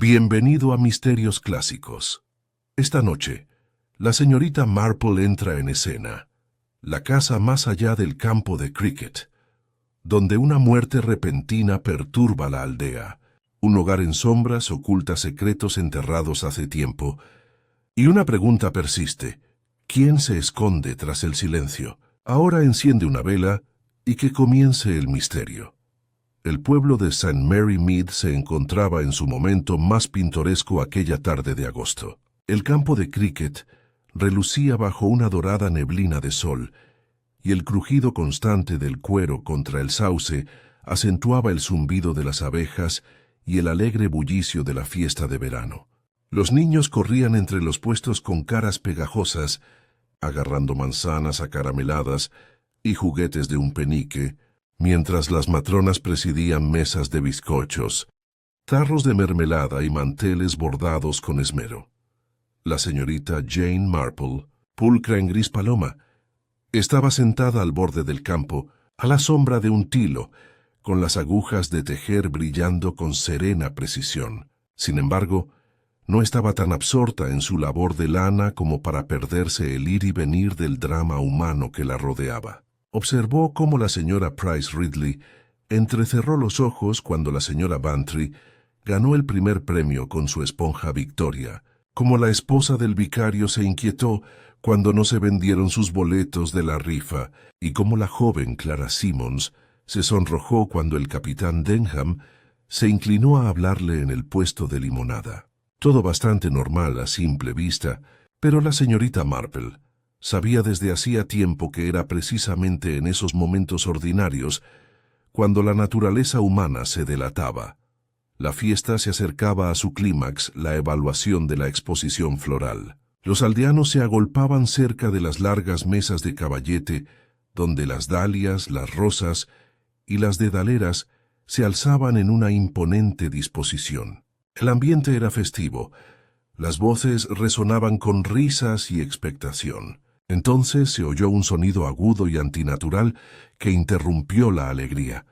Bienvenido a Misterios Clásicos. Esta noche, la señorita Marple entra en escena. La casa más allá del campo de cricket, donde una muerte repentina perturba la aldea. Un hogar en sombras oculta secretos enterrados hace tiempo. Y una pregunta persiste. ¿Quién se esconde tras el silencio? Ahora enciende una vela y que comience el misterio. El pueblo de St. Mary Mead se encontraba en su momento más pintoresco aquella tarde de agosto. El campo de cricket relucía bajo una dorada neblina de sol, y el crujido constante del cuero contra el sauce acentuaba el zumbido de las abejas y el alegre bullicio de la fiesta de verano. Los niños corrían entre los puestos con caras pegajosas, agarrando manzanas acarameladas y juguetes de un penique, mientras las matronas presidían mesas de bizcochos, tarros de mermelada y manteles bordados con esmero. La señorita Jane Marple, pulcra en gris paloma, estaba sentada al borde del campo, a la sombra de un tilo, con las agujas de tejer brillando con serena precisión. Sin embargo, no estaba tan absorta en su labor de lana como para perderse el ir y venir del drama humano que la rodeaba. Observó cómo la señora Price Ridley entrecerró los ojos cuando la señora Bantry ganó el primer premio con su esponja Victoria, cómo la esposa del vicario se inquietó cuando no se vendieron sus boletos de la rifa, y cómo la joven Clara Simmons se sonrojó cuando el capitán Denham se inclinó a hablarle en el puesto de limonada. Todo bastante normal a simple vista, pero la señorita Marple sabía desde hacía tiempo que era precisamente en esos momentos ordinarios cuando la naturaleza humana se delataba. La fiesta se acercaba a su clímax, la evaluación de la exposición floral. Los aldeanos se agolpaban cerca de las largas mesas de caballete, donde las dalias, las rosas y las dedaleras se alzaban en una imponente disposición. El ambiente era festivo. Las voces resonaban con risas y expectación. Entonces se oyó un sonido agudo y antinatural que interrumpió la alegría.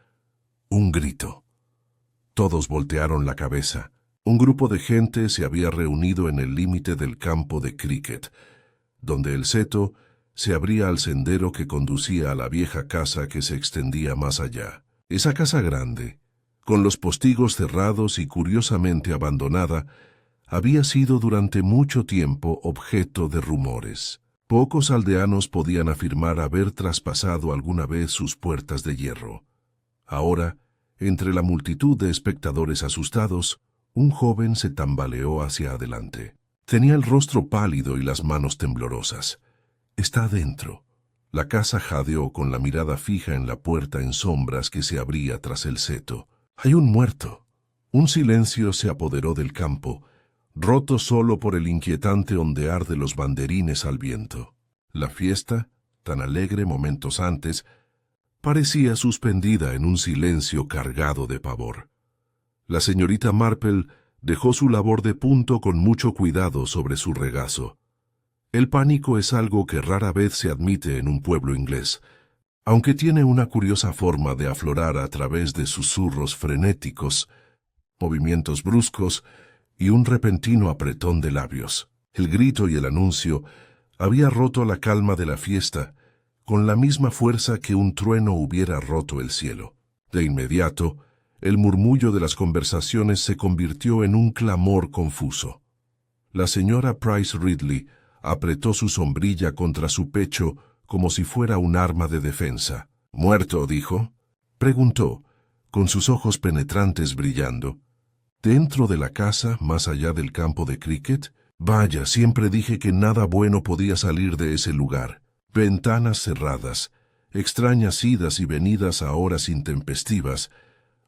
Un grito. Todos voltearon la cabeza. Un grupo de gente se había reunido en el límite del campo de cricket, donde el seto se abría al sendero que conducía a la vieja casa que se extendía más allá. Esa casa grande, con los postigos cerrados y curiosamente abandonada, había sido durante mucho tiempo objeto de rumores. Pocos aldeanos podían afirmar haber traspasado alguna vez sus puertas de hierro. Ahora, entre la multitud de espectadores asustados, un joven se tambaleó hacia adelante. Tenía el rostro pálido y las manos temblorosas. «Está adentro». La casa jadeó con la mirada fija en la puerta en sombras que se abría tras el seto. «Hay un muerto». Un silencio se apoderó del campo, roto solo por el inquietante ondear de los banderines al viento. La fiesta, tan alegre momentos antes, parecía suspendida en un silencio cargado de pavor. La señorita Marple dejó su labor de punto con mucho cuidado sobre su regazo. El pánico es algo que rara vez se admite en un pueblo inglés, aunque tiene una curiosa forma de aflorar a través de susurros frenéticos, movimientos bruscos y un repentino apretón de labios. El grito y el anuncio había roto la calma de la fiesta con la misma fuerza que un trueno hubiera roto el cielo. De inmediato, el murmullo de las conversaciones se convirtió en un clamor confuso. La señora Price Ridley apretó su sombrilla contra su pecho como si fuera un arma de defensa. «¿Muerto?» dijo. Preguntó, con sus ojos penetrantes brillando. «¿Dentro de la casa, más allá del campo de cricket? Vaya, siempre dije que nada bueno podía salir de ese lugar. Ventanas cerradas, extrañas idas y venidas a horas intempestivas.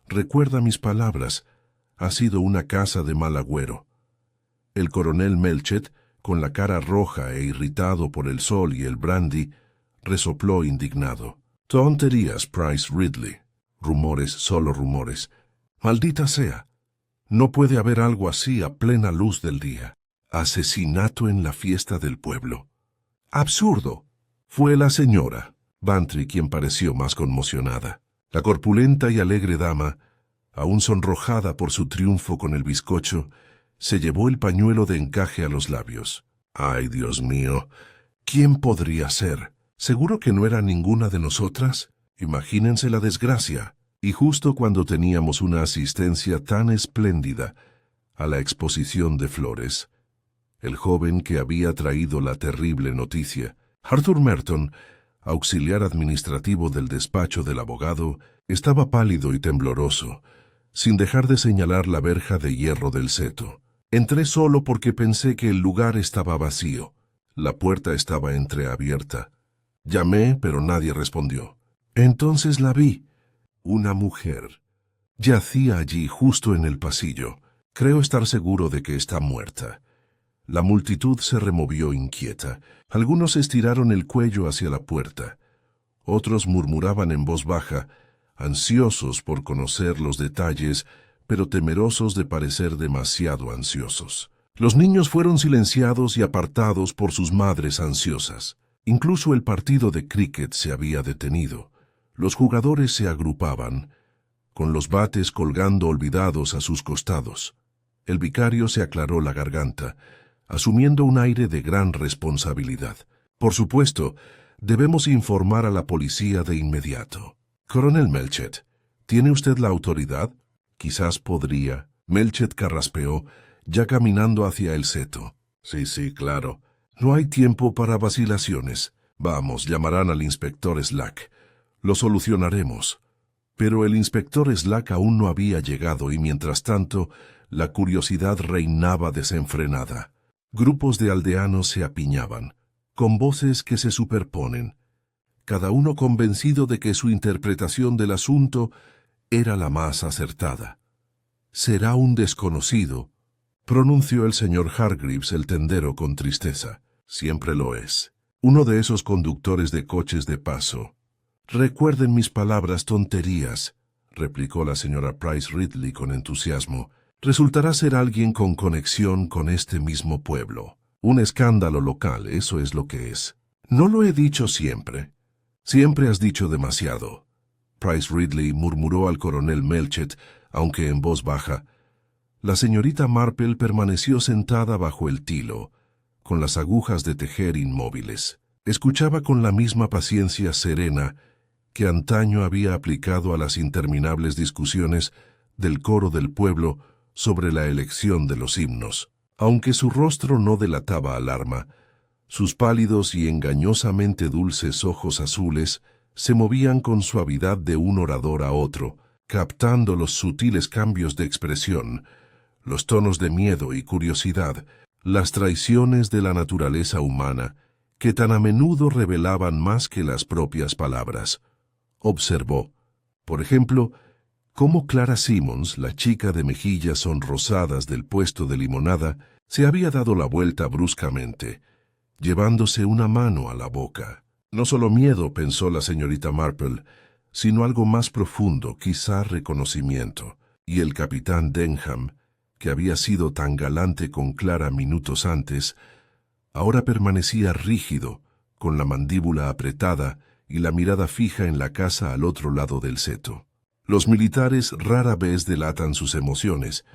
Recuerda mis palabras, ha sido una casa de mal agüero». El coronel Melchet, con la cara roja e irritado por el sol y el brandy, resopló indignado. «Tonterías, Price Ridley. Rumores, solo rumores. Maldita sea. No puede haber algo así a plena luz del día. Asesinato en la fiesta del pueblo. ¡Absurdo!». Fue la señora Bantry quien pareció más conmocionada. La corpulenta y alegre dama, aún sonrojada por su triunfo con el bizcocho, Se llevó el pañuelo de encaje a los labios. ¡Ay, Dios mío! ¿Quién podría ser? ¿Seguro que no era ninguna de nosotras? Imagínense la desgracia. Y justo cuando teníamos una asistencia tan espléndida a la exposición de flores, el joven que había traído la terrible noticia, Arthur Merton, auxiliar administrativo del despacho del abogado, estaba pálido y tembloroso, sin dejar de señalar la verja de hierro del seto. Entré solo porque pensé que el lugar estaba vacío. La puerta estaba entreabierta. Llamé, pero nadie respondió. Entonces la vi. Una mujer. Yacía allí justo en el pasillo. Creo estar seguro de que está muerta. La multitud se removió inquieta. Algunos estiraron el cuello hacia la puerta. Otros murmuraban en voz baja, ansiosos por conocer los detalles, pero temerosos de parecer demasiado ansiosos. Los niños fueron silenciados y apartados por sus madres ansiosas. Incluso el partido de cricket se había detenido. Los jugadores se agrupaban, con los bates colgando olvidados a sus costados. El vicario se aclaró la garganta, asumiendo un aire de gran responsabilidad. Por supuesto, debemos informar a la policía de inmediato. Coronel Melchett, ¿tiene usted la autoridad? Quizás podría. Melchett carraspeó, ya caminando hacia el seto. Sí, claro. No hay tiempo para vacilaciones. Vamos, llamarán al inspector Slack. Lo solucionaremos. Pero el inspector Slack aún no había llegado y mientras tanto, la curiosidad reinaba desenfrenada. Grupos de aldeanos se apiñaban, con voces que se superponen, cada uno convencido de que su interpretación del asunto era la más acertada. «Será un desconocido», pronunció el señor Hargreaves el tendero con tristeza. «Siempre lo es. Uno de esos conductores de coches de paso». «Recuerden mis palabras tonterías», replicó la señora Price Ridley con entusiasmo. «Resultará ser alguien con conexión con este mismo pueblo. Un escándalo local, eso es lo que es». «No lo he dicho siempre». «Siempre has dicho demasiado». Price Ridley murmuró al coronel Melchett, aunque en voz baja. La señorita Marple permaneció sentada bajo el tilo, con las agujas de tejer inmóviles. Escuchaba con la misma paciencia serena que antaño había aplicado a las interminables discusiones del coro del pueblo sobre la elección de los himnos. Aunque su rostro no delataba alarma, sus pálidos y engañosamente dulces ojos azules se movían con suavidad de un orador a otro, captando los sutiles cambios de expresión, los tonos de miedo y curiosidad, las traiciones de la naturaleza humana, que tan a menudo revelaban más que las propias palabras. Observó, por ejemplo, cómo Clara Simmons, la chica de mejillas sonrosadas del puesto de limonada, se había dado la vuelta bruscamente, llevándose una mano a la boca. No solo miedo, pensó la señorita Marple, sino algo más profundo, quizá reconocimiento. Y el capitán Denham, que había sido tan galante con Clara minutos antes, ahora permanecía rígido, con la mandíbula apretada y la mirada fija en la casa al otro lado del seto. Los militares rara vez delatan sus emociones,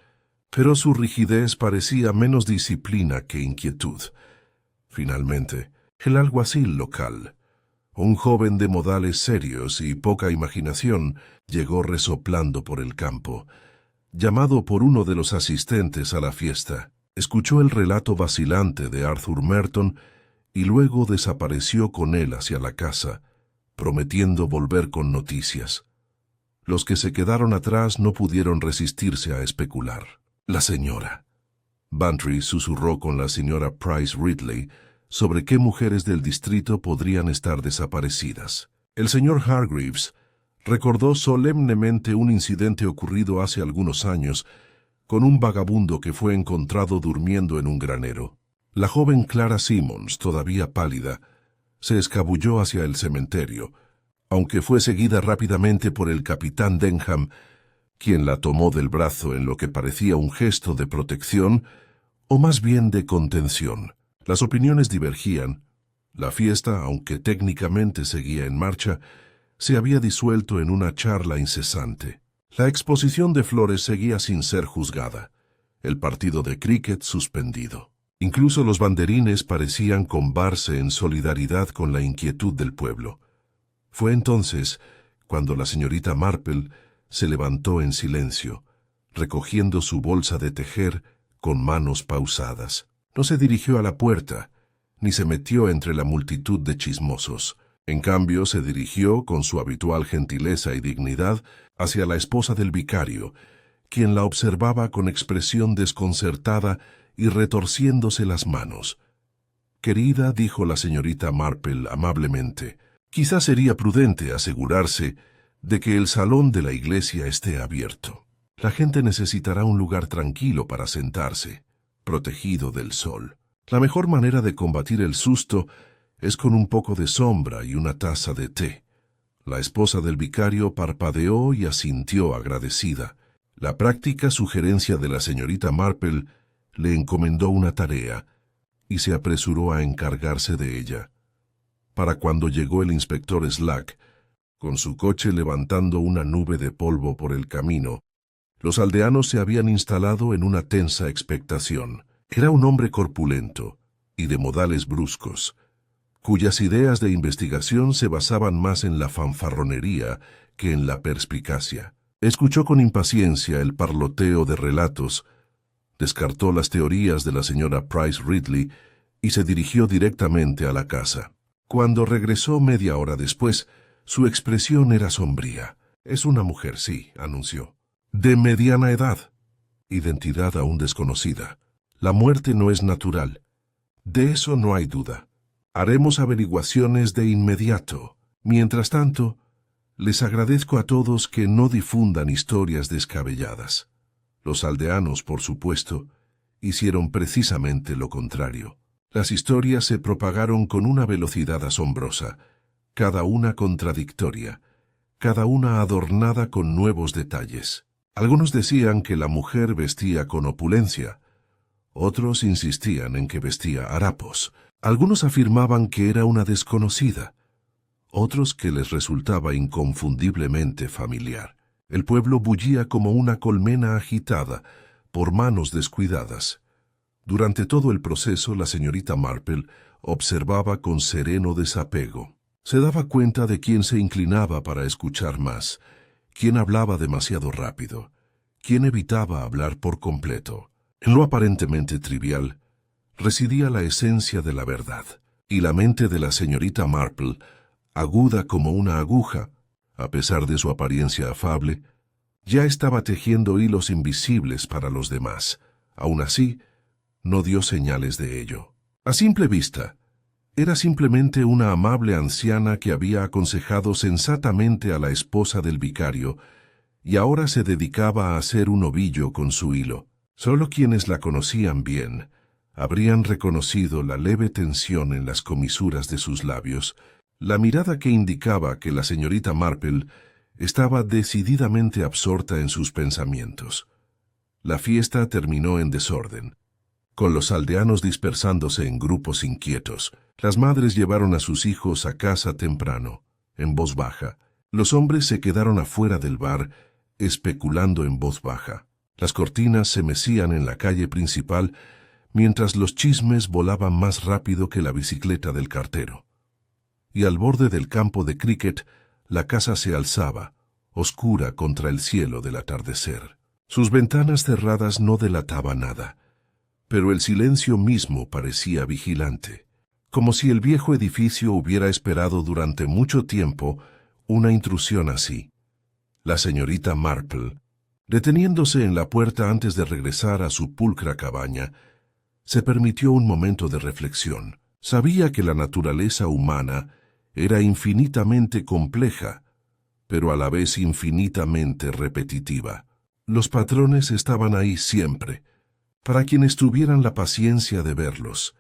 pero su rigidez parecía menos disciplina que inquietud. Finalmente, el alguacil local, un joven de modales serios y poca imaginación, llegó resoplando por el campo. Llamado por uno de los asistentes a la fiesta, escuchó el relato vacilante de Arthur Merton y luego desapareció con él hacia la casa, prometiendo volver con noticias. Los que se quedaron atrás no pudieron resistirse a especular. La señora. Bantry susurró con la señora Price Ridley sobre qué mujeres del distrito podrían estar desaparecidas. El señor Hargreaves recordó solemnemente un incidente ocurrido hace algunos años con un vagabundo que fue encontrado durmiendo en un granero. La joven Clara Simmons, todavía pálida, se escabulló hacia el cementerio, aunque fue seguida rápidamente por el capitán Denham, quien la tomó del brazo en lo que parecía un gesto de protección, o más bien de contención. Las opiniones divergían. La fiesta, aunque técnicamente seguía en marcha, se había disuelto en una charla incesante. La exposición de flores seguía sin ser juzgada. el partido de cricket suspendido. Incluso los banderines parecían combarse en solidaridad con la inquietud del pueblo. Fue entonces cuando la señorita Marple se levantó en silencio, recogiendo su bolsa de tejer con manos pausadas. No se dirigió a la puerta, ni se metió entre la multitud de chismosos. En cambio, se dirigió, con su habitual gentileza y dignidad, hacia la esposa del vicario, quien la observaba con expresión desconcertada y retorciéndose las manos. «Querida», dijo la señorita Marple amablemente, «quizás sería prudente asegurarse de que el salón de la iglesia esté abierto. La gente necesitará un lugar tranquilo para sentarse, protegido del sol. La mejor manera de combatir el susto es con un poco de sombra y una taza de té». La esposa del vicario parpadeó y asintió agradecida. La práctica sugerencia de la señorita Marple le encomendó una tarea y se apresuró a encargarse de ella. Para cuando llegó el inspector Slack, con su coche levantando una nube de polvo por el camino, los aldeanos se habían instalado en una tensa expectación. Era un hombre corpulento y de modales bruscos, cuyas ideas de investigación se basaban más en la fanfarronería que en la perspicacia. Escuchó con impaciencia el parloteo de relatos, descartó las teorías de la señora Price Ridley y se dirigió directamente a la casa. Cuando regresó media hora después, su expresión era sombría. «Es una mujer, sí», anunció, «de mediana edad, identidad aún desconocida. La muerte no es natural. De eso no hay duda. Haremos averiguaciones de inmediato. Mientras tanto, les agradezco a todos que no difundan historias descabelladas». Los aldeanos, por supuesto, hicieron precisamente lo contrario. Las historias se propagaron con una velocidad asombrosa, cada una contradictoria, cada una adornada con nuevos detalles. Algunos decían que la mujer vestía con opulencia, otros insistían en que vestía harapos, algunos afirmaban que era una desconocida, otros que les resultaba inconfundiblemente familiar. El pueblo bullía como una colmena agitada por manos descuidadas. Durante todo el proceso, la señorita Marple observaba con sereno desapego. Se daba cuenta de quién se inclinaba para escuchar más, quién hablaba demasiado rápido, quién evitaba hablar por completo. En lo aparentemente trivial residía la esencia de la verdad, y la mente de la señorita Marple, aguda como una aguja, a pesar de su apariencia afable, ya estaba tejiendo hilos invisibles para los demás. Aún así, no dio señales de ello. A simple vista, era simplemente una amable anciana que había aconsejado sensatamente a la esposa del vicario y ahora se dedicaba a hacer un ovillo con su hilo. Solo quienes la conocían bien habrían reconocido la leve tensión en las comisuras de sus labios, la mirada que indicaba que la señorita Marple estaba decididamente absorta en sus pensamientos. La fiesta terminó en desorden, con los aldeanos dispersándose en grupos inquietos. Las madres llevaron a sus hijos a casa temprano, en voz baja. Los hombres se quedaron afuera del bar, especulando en voz baja. Las cortinas se mecían en la calle principal, mientras los chismes volaban más rápido que la bicicleta del cartero. Y al borde del campo de cricket, la casa se alzaba, oscura contra el cielo del atardecer. Sus ventanas cerradas no delataban nada, pero el silencio mismo parecía vigilante, como si el viejo edificio hubiera esperado durante mucho tiempo una intrusión así. La señorita Marple, deteniéndose en la puerta antes de regresar a su pulcra cabaña, se permitió un momento de reflexión. Sabía que la naturaleza humana era infinitamente compleja, pero a la vez infinitamente repetitiva. Los patrones estaban ahí siempre, para quienes tuvieran la paciencia de verlos,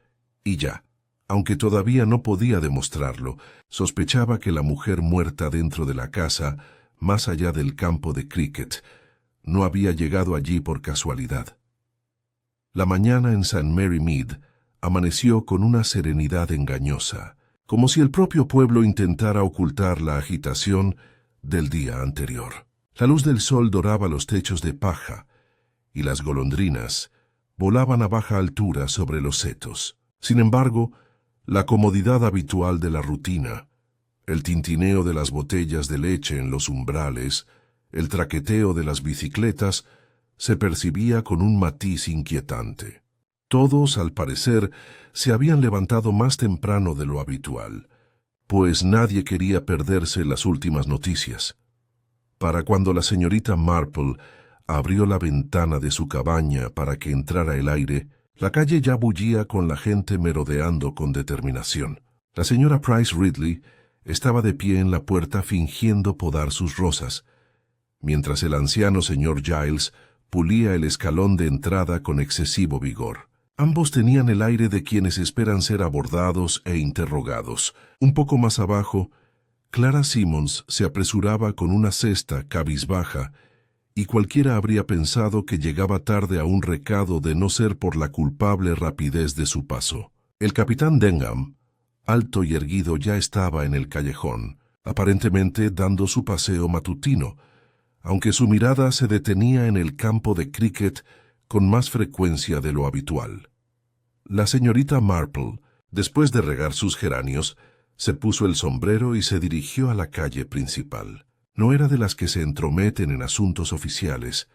y ya, aunque todavía no podía demostrarlo, sospechaba que la mujer muerta dentro de la casa, más allá del campo de cricket, no había llegado allí por casualidad. La mañana en St. Mary Mead amaneció con una serenidad engañosa, como si el propio pueblo intentara ocultar la agitación del día anterior. La luz del sol doraba los techos de paja, y las golondrinas, volaban a baja altura sobre los setos. Sin embargo, la comodidad habitual de la rutina, el tintineo de las botellas de leche en los umbrales, el traqueteo de las bicicletas, se percibía con un matiz inquietante. Todos, al parecer, se habían levantado más temprano de lo habitual, pues nadie quería perderse las últimas noticias. Para cuando la señorita Marple abrió la ventana de su cabaña para que entrara el aire, la calle ya bullía con la gente merodeando con determinación. La señora Price Ridley estaba de pie en la puerta fingiendo podar sus rosas, mientras el anciano señor Giles pulía el escalón de entrada con excesivo vigor. Ambos tenían el aire de quienes esperan ser abordados e interrogados. Un poco más abajo, Clara Simmons se apresuraba con una cesta cabizbaja, y cualquiera habría pensado que llegaba tarde a un recado de no ser por la culpable rapidez de su paso. El capitán Denham, alto y erguido, ya estaba en el callejón, aparentemente dando su paseo matutino, aunque su mirada se detenía en el campo de cricket con más frecuencia de lo habitual. La señorita Marple, después de regar sus geranios, se puso el sombrero y se dirigió a la calle principal. No era de las que se entrometen en asuntos oficiales,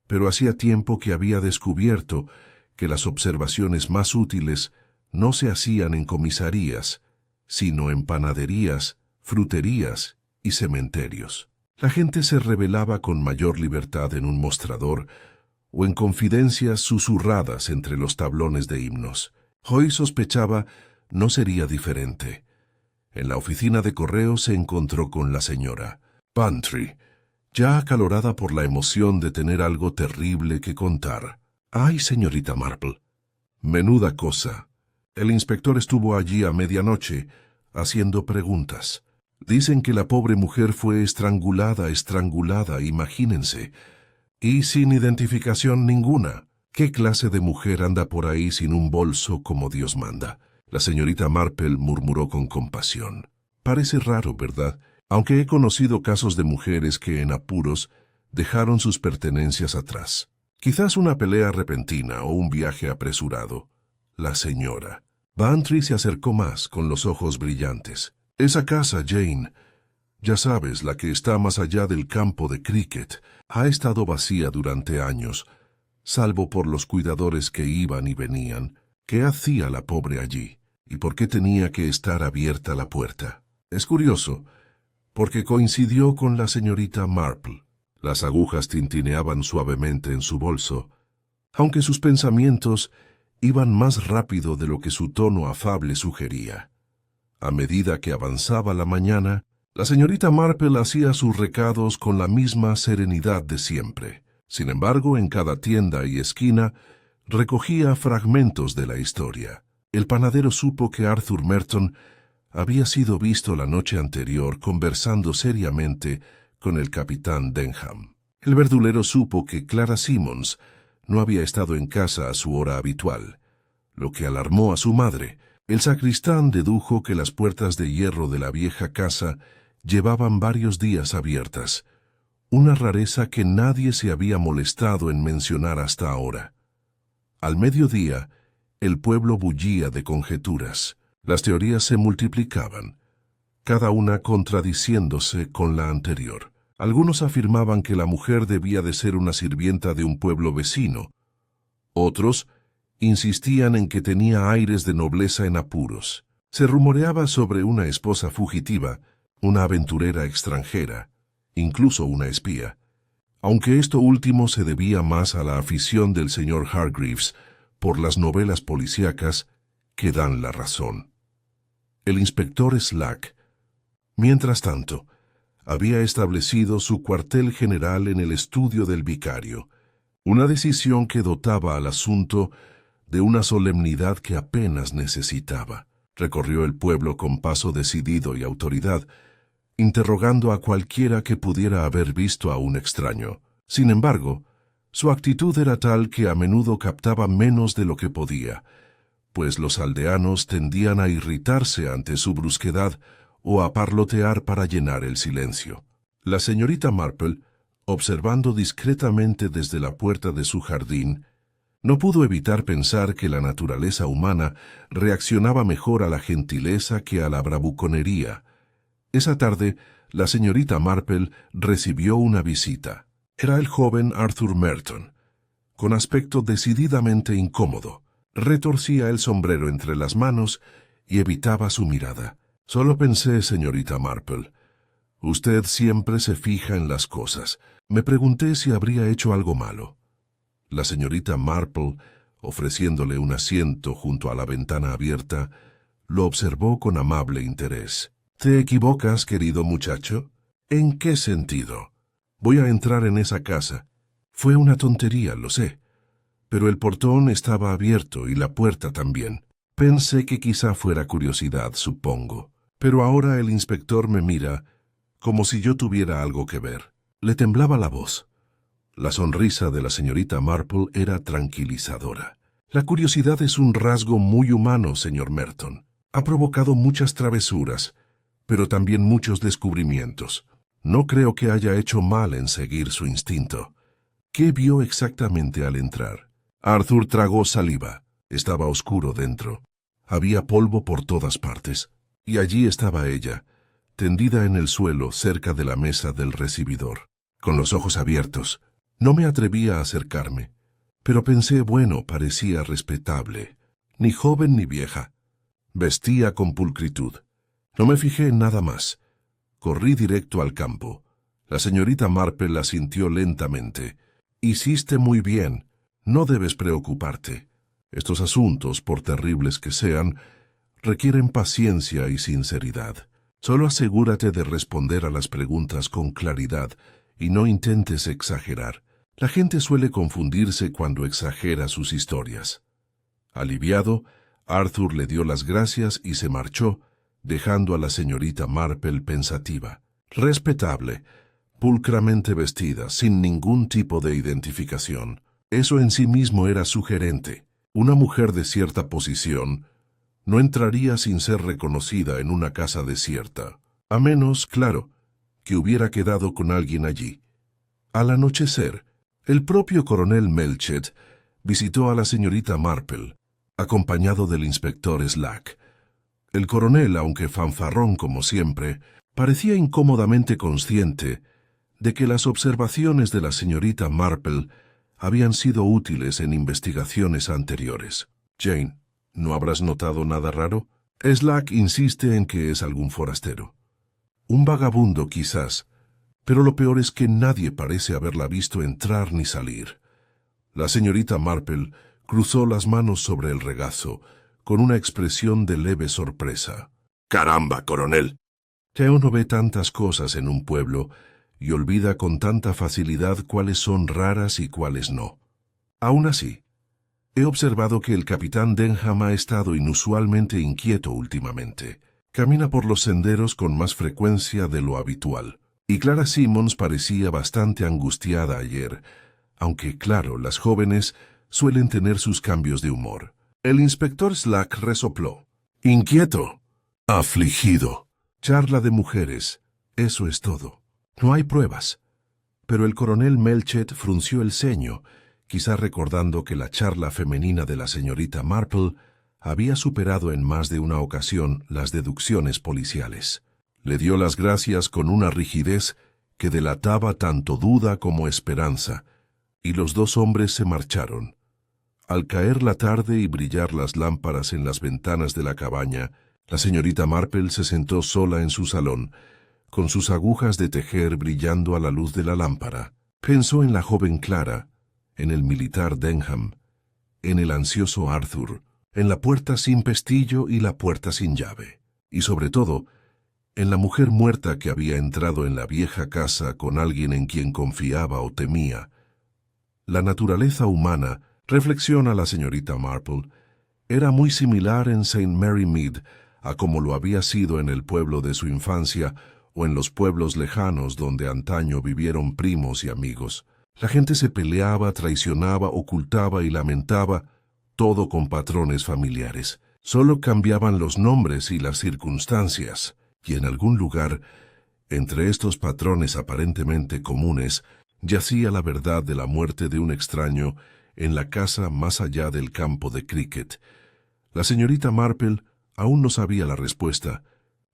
pero hacía tiempo que había descubierto que las observaciones más útiles no se hacían en comisarías, sino en panaderías, fruterías y cementerios. La gente se rebelaba con mayor libertad en un mostrador o en confidencias susurradas entre los tablones de himnos. Hoy sospechaba no sería diferente. En la oficina de correo se encontró con la señora Bantry, ya acalorada por la emoción de tener algo terrible que contar. «Ay, señorita Marple, menuda cosa. El inspector estuvo allí a medianoche, haciendo preguntas. Dicen que la pobre mujer fue estrangulada, imagínense, y sin identificación ninguna. ¿Qué clase de mujer anda por ahí sin un bolso como Dios manda?». La señorita Marple murmuró con compasión. «Parece raro, ¿verdad? Aunque he conocido casos de mujeres que en apuros dejaron sus pertenencias atrás. Quizás una pelea repentina o un viaje apresurado». La señora Bantry se acercó más, con los ojos brillantes. «Esa casa, Jane, ya sabes, la que está más allá del campo de cricket, ha estado vacía durante años, salvo por los cuidadores que iban y venían. ¿Qué hacía la pobre allí? ¿Y por qué tenía que estar abierta la puerta? Es curioso, porque coincidió con la señorita Marple». Las agujas tintineaban suavemente en su bolso, aunque sus pensamientos iban más rápido de lo que su tono afable sugería. A medida que avanzaba la mañana, la señorita Marple hacía sus recados con la misma serenidad de siempre. Sin embargo, en cada tienda y esquina recogía fragmentos de la historia. El panadero supo que Arthur Merton había sido visto la noche anterior conversando seriamente con el capitán Denham. El verdulero supo que Clara Simmons no había estado en casa a su hora habitual, lo que alarmó a su madre. El sacristán dedujo que las puertas de hierro de la vieja casa llevaban varios días abiertas, una rareza que nadie se había molestado en mencionar hasta ahora. Al mediodía, el pueblo bullía de conjeturas. Las teorías se multiplicaban, cada una contradiciéndose con la anterior. Algunos afirmaban que la mujer debía de ser una sirvienta de un pueblo vecino. Otros insistían en que tenía aires de nobleza en apuros. Se rumoreaba sobre una esposa fugitiva, una aventurera extranjera, incluso una espía, aunque esto último se debía más a la afición del señor Hargreaves por las novelas policíacas que dan la razón. El inspector Slack, mientras tanto, había establecido su cuartel general en el estudio del vicario, una decisión que dotaba al asunto de una solemnidad que apenas necesitaba. Recorrió el pueblo con paso decidido y autoridad, interrogando a cualquiera que pudiera haber visto a un extraño. Sin embargo, su actitud era tal que a menudo captaba menos de lo que podía, pues los aldeanos tendían a irritarse ante su brusquedad o a parlotear para llenar el silencio. La señorita Marple, observando discretamente desde la puerta de su jardín, No pudo evitar pensar que la naturaleza humana reaccionaba mejor a la gentileza que a la bravuconería. Esa tarde, la señorita Marple recibió una visita. Era el joven Arthur Merton, con aspecto decididamente incómodo. Retorcía el sombrero entre las manos y evitaba su mirada. Solo pensé, señorita Marple, usted siempre se fija en las cosas. Me pregunté si habría hecho algo malo. La señorita Marple, ofreciéndole un asiento junto a la ventana abierta, lo observó con amable interés. ¿Te equivocas, querido muchacho? ¿En qué sentido? Voy a entrar en esa casa. Fue una tontería, lo sé, pero el portón estaba abierto y la puerta también. Pensé que quizá fuera curiosidad, supongo. Pero ahora el inspector me mira como si yo tuviera algo que ver. Le temblaba la voz. La sonrisa de la señorita Marple era tranquilizadora. La curiosidad es un rasgo muy humano, señor Merton. Ha provocado muchas travesuras, pero también muchos descubrimientos. No creo que haya hecho mal en seguir su instinto. ¿Qué vio exactamente al entrar? Arthur tragó saliva. Estaba oscuro dentro. Había polvo por todas partes. Y allí estaba ella, tendida en el suelo cerca de la mesa del recibidor, con los ojos abiertos. No me atreví a acercarme, pero pensé, bueno, parecía respetable. Ni joven ni vieja. Vestía con pulcritud. No me fijé en nada más. Corrí directo al campo. La señorita Marple asintió lentamente. Hiciste muy bien. No debes preocuparte. Estos asuntos, por terribles que sean, requieren paciencia y sinceridad. Solo asegúrate de responder a las preguntas con claridad y no intentes exagerar. La gente suele confundirse cuando exagera sus historias. Aliviado, Arthur le dio las gracias y se marchó, dejando a la señorita Marple pensativa. Respetable, pulcramente vestida, sin ningún tipo de identificación. Eso en sí mismo era sugerente. Una mujer de cierta posición no entraría sin ser reconocida en una casa desierta, a menos, claro, que hubiera quedado con alguien allí. Al anochecer, el propio coronel Melchett visitó a la señorita Marple, acompañado del inspector Slack. El coronel, aunque fanfarrón como siempre, parecía incómodamente consciente de que las observaciones de la señorita Marple habían sido útiles en investigaciones anteriores. Jane, ¿no habrás notado nada raro? Slack insiste en que es algún forastero. Un vagabundo, quizás, pero lo peor es que nadie parece haberla visto entrar ni salir. La señorita Marple cruzó las manos sobre el regazo, con una expresión de leve sorpresa. «¡Caramba, coronel!». Theo no ve tantas cosas en un pueblo y olvida con tanta facilidad cuáles son raras y cuáles no. Aún así, he observado que el capitán Denham ha estado inusualmente inquieto últimamente. Camina por los senderos con más frecuencia de lo habitual. Y Clara Simmons parecía bastante angustiada ayer, aunque, claro, las jóvenes suelen tener sus cambios de humor. El inspector Slack resopló. «Inquieto. Afligido. Charla de mujeres. Eso es todo. No hay pruebas». Pero el coronel Melchett frunció el ceño, quizá recordando que la charla femenina de la señorita Marple había superado en más de una ocasión las deducciones policiales. Le dio las gracias con una rigidez que delataba tanto duda como esperanza, y los dos hombres se marcharon. Al caer la tarde y brillar las lámparas en las ventanas de la cabaña, la señorita Marple se sentó sola en su salón, con sus agujas de tejer brillando a la luz de la lámpara. Pensó en la joven Clara, en el militar Denham, en el ansioso Arthur, en la puerta sin pestillo y la puerta sin llave, y sobre todo, en la mujer muerta que había entrado en la vieja casa con alguien en quien confiaba o temía. La naturaleza humana, reflexiona la señorita Marple, era muy similar en St. Mary Mead a como lo había sido en el pueblo de su infancia o en los pueblos lejanos donde antaño vivieron primos y amigos. La gente se peleaba, traicionaba, ocultaba y lamentaba, todo con patrones familiares. Solo cambiaban los nombres y las circunstancias. Y en algún lugar, entre estos patrones aparentemente comunes, yacía la verdad de la muerte de un extraño en la casa más allá del campo de cricket. La señorita Marple aún no sabía la respuesta,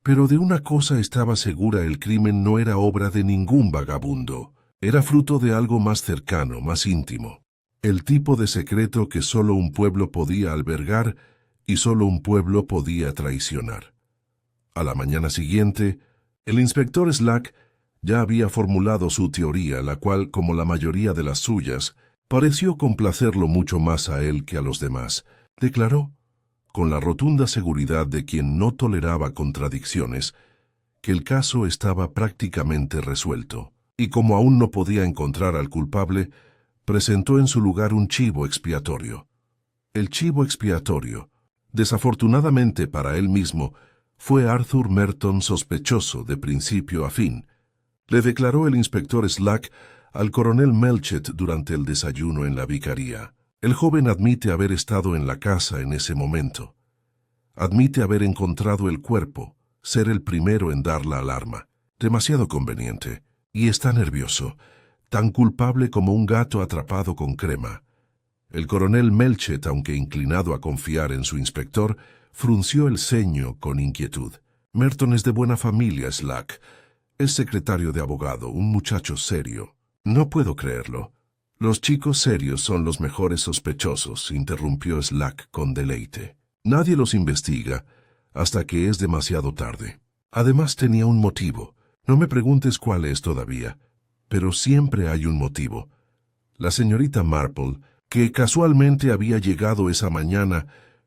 pero de una cosa estaba segura: el crimen no era obra de ningún vagabundo. Era fruto de algo más cercano, más íntimo. El tipo de secreto que solo un pueblo podía albergar y solo un pueblo podía traicionar. A la mañana siguiente, el inspector Slack ya había formulado su teoría, la cual, como la mayoría de las suyas, pareció complacerlo mucho más a él que a los demás. Declaró, con la rotunda seguridad de quien no toleraba contradicciones, que el caso estaba prácticamente resuelto, y como aún no podía encontrar al culpable, presentó en su lugar un chivo expiatorio. El chivo expiatorio, desafortunadamente para él mismo, fue Arthur Merton, sospechoso de principio a fin. Le declaró el inspector Slack al coronel Melchett durante el desayuno en la vicaría. El joven admite haber estado en la casa en ese momento. Admite haber encontrado el cuerpo, ser el primero en dar la alarma. Demasiado conveniente. Y está nervioso, tan culpable como un gato atrapado con crema. El coronel Melchett, aunque inclinado a confiar en su inspector, frunció el ceño con inquietud. Merton es de buena familia, Slack. Es secretario de abogado, un muchacho serio. No puedo creerlo. Los chicos serios son los mejores sospechosos, interrumpió Slack con deleite. Nadie los investiga hasta que es demasiado tarde. Además tenía un motivo. No me preguntes cuál es todavía, pero siempre hay un motivo. La señorita Marple, que casualmente había llegado esa mañana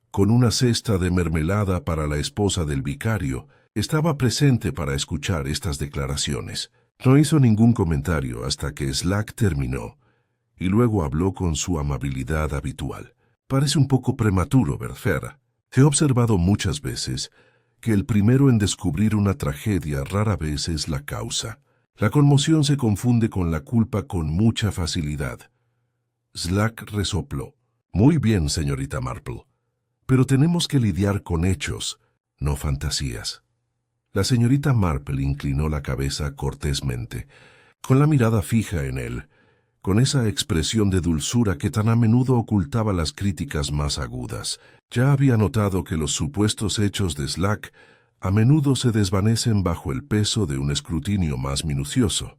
con una cesta de mermelada para la esposa del vicario, estaba presente para escuchar estas declaraciones. No hizo ningún comentario hasta que Slack terminó, y luego habló con su amabilidad habitual. Parece un poco prematuro, Berfer. He observado muchas veces que el primero en descubrir una tragedia rara vez es la causa. La conmoción se confunde con la culpa con mucha facilidad. Slack resopló. Muy bien, señorita Marple, pero tenemos que lidiar con hechos, no fantasías. La señorita Marple inclinó la cabeza cortésmente, con la mirada fija en él, con esa expresión de dulzura que tan a menudo ocultaba las críticas más agudas. Ya había notado que los supuestos hechos de Slack a menudo se desvanecen bajo el peso de un escrutinio más minucioso.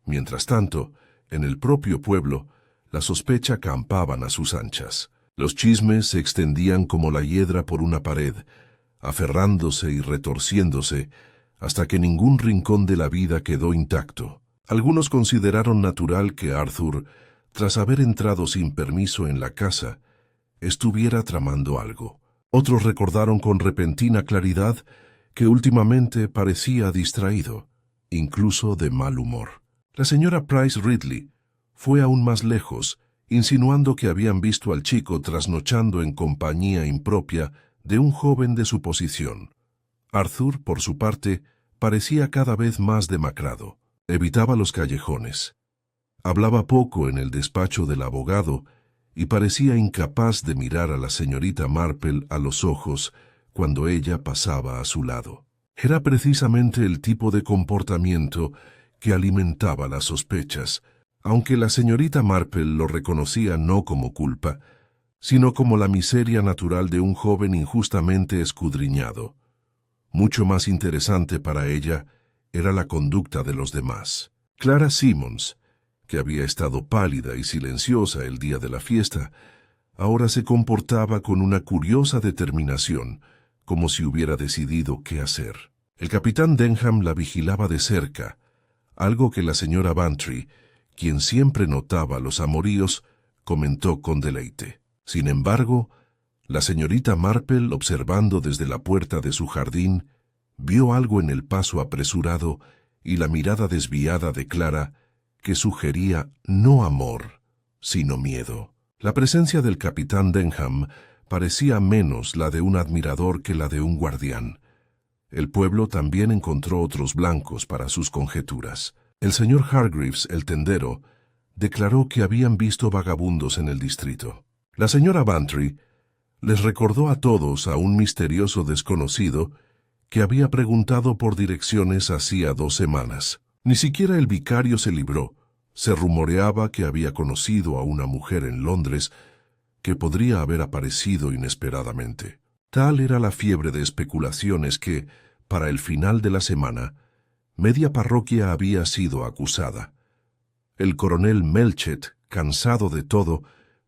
Mientras tanto, en el propio pueblo, la sospecha campaban a sus anchas. Los chismes se extendían como la hiedra por una pared, aferrándose y retorciéndose, hasta que ningún rincón de la vida quedó intacto. Algunos consideraron natural que Arthur, tras haber entrado sin permiso en la casa, estuviera tramando algo. Otros recordaron con repentina claridad que últimamente parecía distraído, incluso de mal humor. La señora Price Ridley fue aún más lejos, insinuando que habían visto al chico trasnochando en compañía impropia de un joven de su posición. Arthur, por su parte, parecía cada vez más demacrado. Evitaba los callejones. Hablaba poco en el despacho del abogado y parecía incapaz de mirar a la señorita Marple a los ojos cuando ella pasaba a su lado. Era precisamente el tipo de comportamiento que alimentaba las sospechas, aunque la señorita Marple lo reconocía no como culpa, sino como la miseria natural de un joven injustamente escudriñado. Mucho más interesante para ella era la conducta de los demás. Clara Simmons, que había estado pálida y silenciosa el día de la fiesta, ahora se comportaba con una curiosa determinación, como si hubiera decidido qué hacer. El capitán Denham la vigilaba de cerca, algo que la señora Bantry, quien siempre notaba los amoríos, comentó con deleite. Sin embargo, la señorita Marple, observando desde la puerta de su jardín, vio algo en el paso apresurado y la mirada desviada de Clara que sugería no amor, sino miedo. La presencia del capitán Denham parecía menos la de un admirador que la de un guardián. El pueblo también encontró otros blancos para sus conjeturas. El señor Hargreaves, el tendero, declaró que habían visto vagabundos en el distrito. La señora Bantry les recordó a todos a un misterioso desconocido que había preguntado por direcciones hacía 2 semanas. Ni siquiera el vicario se libró, Se rumoreaba que había conocido a una mujer en Londres que podría haber aparecido inesperadamente. Tal era la fiebre de especulaciones que, para el final de la semana, media parroquia había sido acusada. El coronel Melchett, cansado de todo,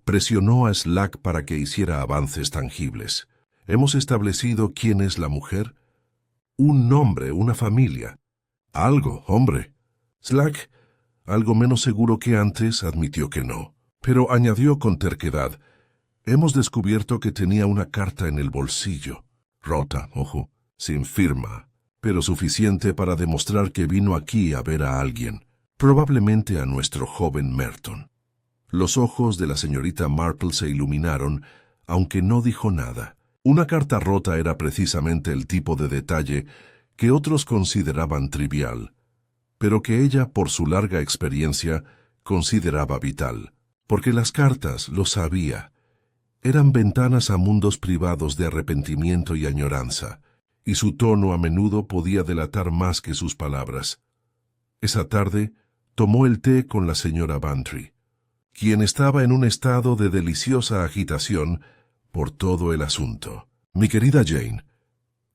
presionó a Slack para que hiciera avances tangibles. Hemos establecido quién es la mujer, un nombre, una familia. Algo, hombre. Slack, algo menos seguro que antes, admitió que no, pero añadió con terquedad: hemos descubierto que tenía una carta en el bolsillo, rota, ojo, sin firma, pero suficiente para demostrar que vino aquí a ver a alguien, probablemente a nuestro joven Merton. Los ojos de la señorita Marple se iluminaron, aunque no dijo nada. Una carta rota era precisamente el tipo de detalle que otros consideraban trivial, pero que ella, por su larga experiencia, consideraba vital, porque las cartas, lo sabía, eran ventanas a mundos privados de arrepentimiento y añoranza, y su tono a menudo podía delatar más que sus palabras. Esa tarde tomó el té con la señora Bantry, quien estaba en un estado de deliciosa agitación por todo el asunto. Mi querida Jane,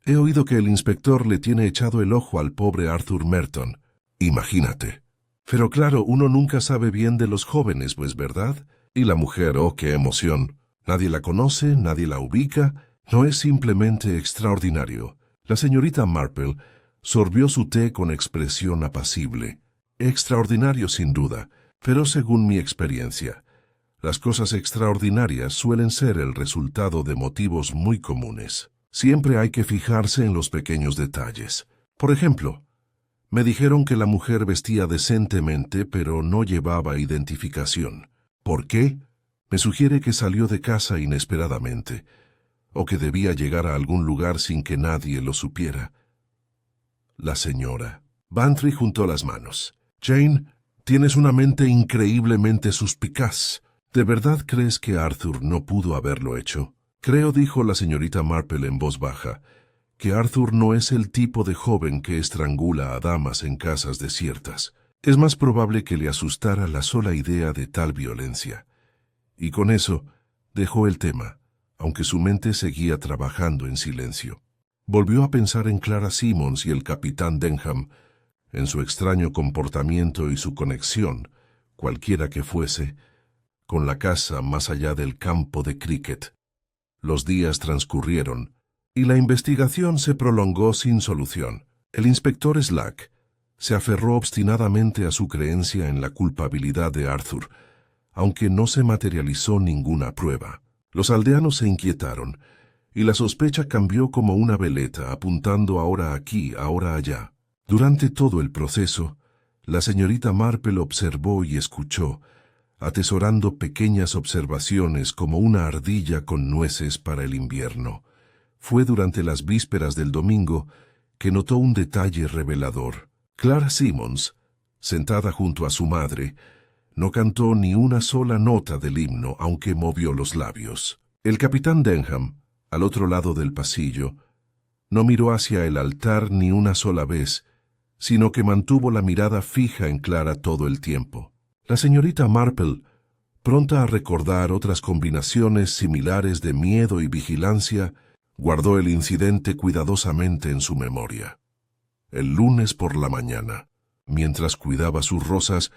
he oído que el inspector le tiene echado el ojo al pobre Arthur Merton. Imagínate. Pero claro, uno nunca sabe bien de los jóvenes, pues, ¿verdad? Y la mujer, oh, qué emoción. Nadie la conoce, nadie la ubica. No es simplemente extraordinario. La señorita Marple sorbió su té con expresión apacible. Extraordinario, sin duda, pero según mi experiencia, las cosas extraordinarias suelen ser el resultado de motivos muy comunes. Siempre hay que fijarse en los pequeños detalles. Por ejemplo, me dijeron que la mujer vestía decentemente, pero no llevaba identificación. ¿Por qué? Me sugiere que salió de casa inesperadamente, o que debía llegar a algún lugar sin que nadie lo supiera. La señora Bantry juntó las manos. Jane, tienes una mente increíblemente suspicaz. ¿De verdad crees que Arthur no pudo haberlo hecho? Creo, dijo la señorita Marple en voz baja, que Arthur no es el tipo de joven que estrangula a damas en casas desiertas. Es más probable que le asustara la sola idea de tal violencia. Y con eso dejó el tema, aunque su mente seguía trabajando en silencio. Volvió a pensar en Clara Simmons y el capitán Denham, en su extraño comportamiento y su conexión, cualquiera que fuese, con la casa más allá del campo de cricket. Los días transcurrieron, y la investigación se prolongó sin solución. El inspector Slack se aferró obstinadamente a su creencia en la culpabilidad de Arthur, aunque no se materializó ninguna prueba. Los aldeanos se inquietaron, y la sospecha cambió como una veleta, apuntando ahora aquí, ahora allá. Durante todo el proceso, la señorita Marple observó y escuchó, atesorando pequeñas observaciones como una ardilla con nueces para el invierno. Fue durante las vísperas del domingo que notó un detalle revelador. Clara Simmons, sentada junto a su madre, no cantó ni una sola nota del himno, aunque movió los labios. El capitán Denham, al otro lado del pasillo, no miró hacia el altar ni una sola vez, sino que mantuvo la mirada fija en Clara todo el tiempo. La señorita Marple, pronta a recordar otras combinaciones similares de miedo y vigilancia, guardó el incidente cuidadosamente en su memoria. El lunes por la mañana, mientras cuidaba sus rosas,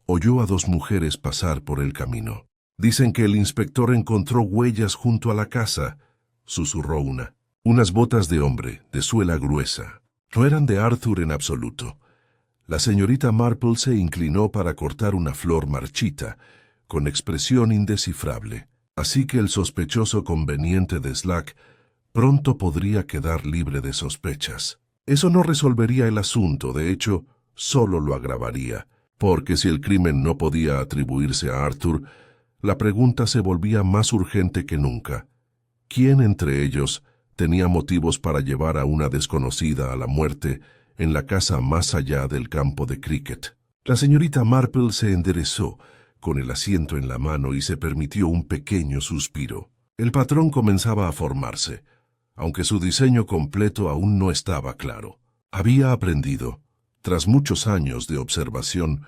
oyó a dos mujeres pasar por el camino. Dicen que el inspector encontró huellas junto a la casa, susurró una. Unas botas de hombre, de suela gruesa. No eran de Arthur en absoluto. La señorita Marple se inclinó para cortar una flor marchita, con expresión indescifrable. Así que el sospechoso conveniente de Slack pronto podría quedar libre de sospechas. Eso no resolvería el asunto, de hecho, solo lo agravaría, porque si el crimen no podía atribuirse a Arthur, la pregunta se volvía más urgente que nunca. ¿Quién entre ellos tenía motivos para llevar a una desconocida a la muerte en la casa más allá del campo de cricket? La señorita Marple se enderezó, con el asiento en la mano, y se permitió un pequeño suspiro. El patrón comenzaba a formarse, aunque su diseño completo aún no estaba claro. Había aprendido, tras muchos años de observación,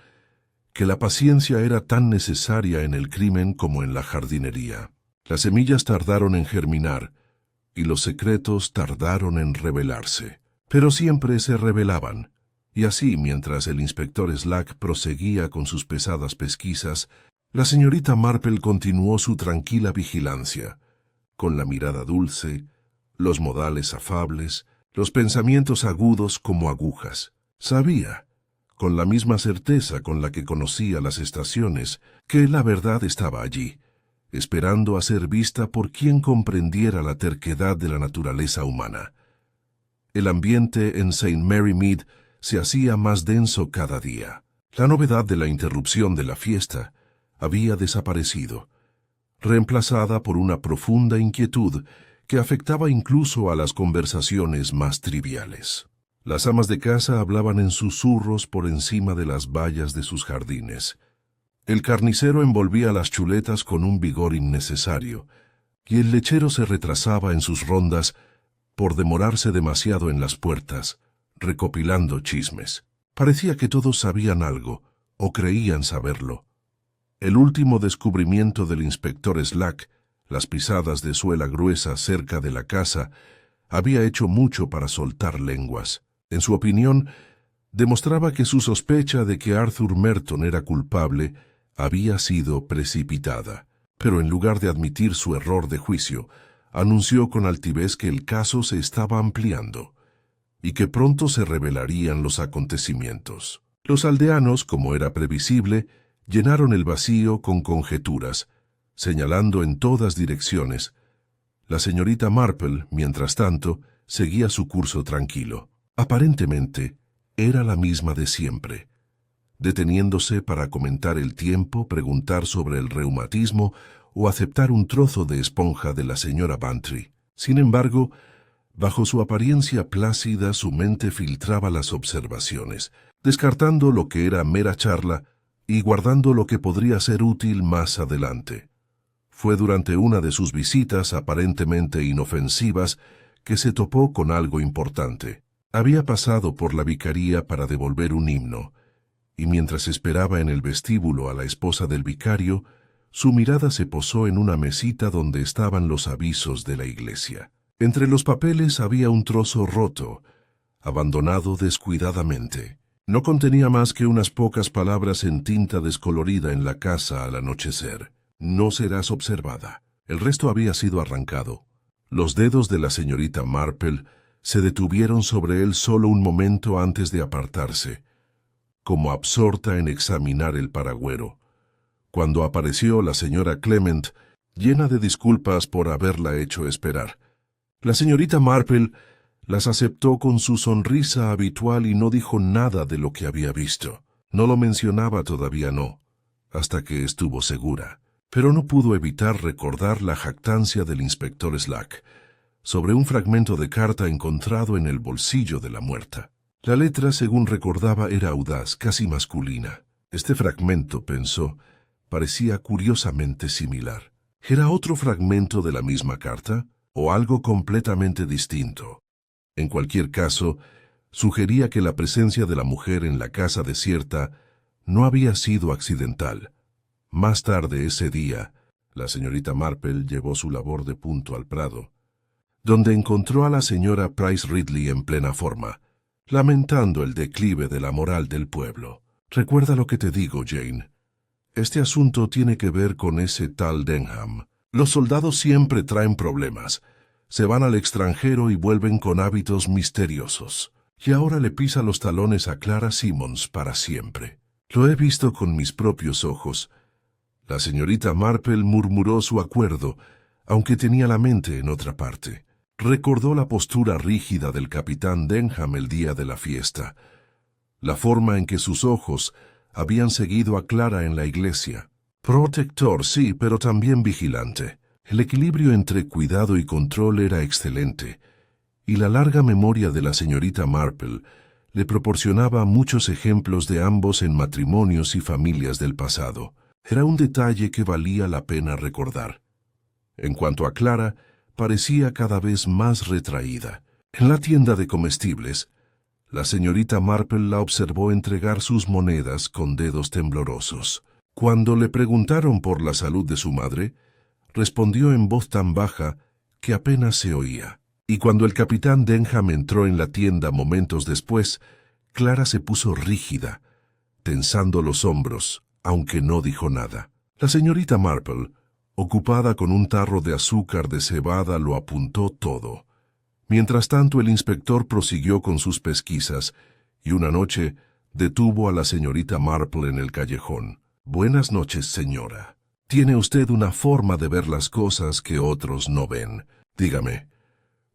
que la paciencia era tan necesaria en el crimen como en la jardinería. Las semillas tardaron en germinar y los secretos tardaron en revelarse. Pero siempre se revelaban, y así, mientras el inspector Slack proseguía con sus pesadas pesquisas, la señorita Marple continuó su tranquila vigilancia, con la mirada dulce, los modales afables, los pensamientos agudos como agujas. Sabía, con la misma certeza con la que conocía las estaciones, que la verdad estaba allí, esperando a ser vista por quien comprendiera la terquedad de la naturaleza humana. El ambiente en St. Mary Mead se hacía más denso cada día. La novedad de la interrupción de la fiesta había desaparecido, reemplazada por una profunda inquietud que afectaba incluso a las conversaciones más triviales. Las amas de casa hablaban en susurros por encima de las vallas de sus jardines. El carnicero envolvía las chuletas con un vigor innecesario, y el lechero se retrasaba en sus rondas por demorarse demasiado en las puertas, recopilando chismes. Parecía que todos sabían algo, o creían saberlo. El último descubrimiento del inspector Slack, las pisadas de suela gruesa cerca de la casa, había hecho mucho para soltar lenguas. En su opinión, demostraba que su sospecha de que Arthur Merton era culpable había sido precipitada. Pero en lugar de admitir su error de juicio, anunció con altivez que el caso se estaba ampliando y que pronto se revelarían los acontecimientos. Los aldeanos, como era previsible, llenaron el vacío con conjeturas, señalando en todas direcciones. La señorita Marple, mientras tanto, seguía su curso tranquilo. Aparentemente, era la misma de siempre, deteniéndose para comentar el tiempo, preguntar sobre el reumatismo o aceptar un trozo de esponja de la señora Bantry. Sin embargo, bajo su apariencia plácida, su mente filtraba las observaciones, descartando lo que era mera charla y guardando lo que podría ser útil más adelante. Fue durante una de sus visitas aparentemente inofensivas que se topó con algo importante. Había pasado por la vicaría para devolver un himno, y mientras esperaba en el vestíbulo a la esposa del vicario, su mirada se posó en una mesita donde estaban los avisos de la iglesia. Entre los papeles había un trozo roto, abandonado descuidadamente. No contenía más que unas pocas palabras en tinta descolorida en la casa al anochecer. No serás observada. El resto había sido arrancado. Los dedos de la señorita Marple se detuvieron sobre él solo un momento antes de apartarse, como absorta en examinar el paragüero, cuando apareció la señora Clement, llena de disculpas por haberla hecho esperar. La señorita Marple las aceptó con su sonrisa habitual y no dijo nada de lo que había visto. No lo mencionaba todavía, no, hasta que estuvo segura. Pero no pudo evitar recordar la jactancia del inspector Slack sobre un fragmento de carta encontrado en el bolsillo de la muerta. La letra, según recordaba, era audaz, casi masculina. Este fragmento, pensó, parecía curiosamente similar. ¿Era otro fragmento de la misma carta o algo completamente distinto? En cualquier caso, sugería que la presencia de la mujer en la casa desierta no había sido accidental. Más tarde ese día, la señorita Marple llevó su labor de punto al prado, donde encontró a la señora Price Ridley en plena forma, lamentando el declive de la moral del pueblo. «Recuerda lo que te digo, Jane. Este asunto tiene que ver con ese tal Denham. Los soldados siempre traen problemas. Se van al extranjero y vuelven con hábitos misteriosos. Y ahora le pisa los talones a Clara Simmons para siempre. Lo he visto con mis propios ojos». La señorita Marple murmuró su acuerdo, aunque tenía la mente en otra parte. Recordó la postura rígida del capitán Denham el día de la fiesta, la forma en que sus ojos habían seguido a Clara en la iglesia. Protector, sí, pero también vigilante. El equilibrio entre cuidado y control era excelente, y la larga memoria de la señorita Marple le proporcionaba muchos ejemplos de ambos en matrimonios y familias del pasado. Era un detalle que valía la pena recordar. En cuanto a Clara, parecía cada vez más retraída. En la tienda de comestibles, La señorita Marple la observó entregar sus monedas con dedos temblorosos. Cuando le preguntaron por la salud de su madre, respondió en voz tan baja que apenas se oía. Y cuando el capitán Denham entró en la tienda momentos después, Clara se puso rígida, tensando los hombros, aunque no dijo nada. La señorita Marple, ocupada con un tarro de azúcar de cebada, lo apuntó todo. Mientras tanto, el inspector prosiguió con sus pesquisas y una noche detuvo a la señorita Marple en el callejón. «Buenas noches, señora. Tiene usted una forma de ver las cosas que otros no ven. Dígame,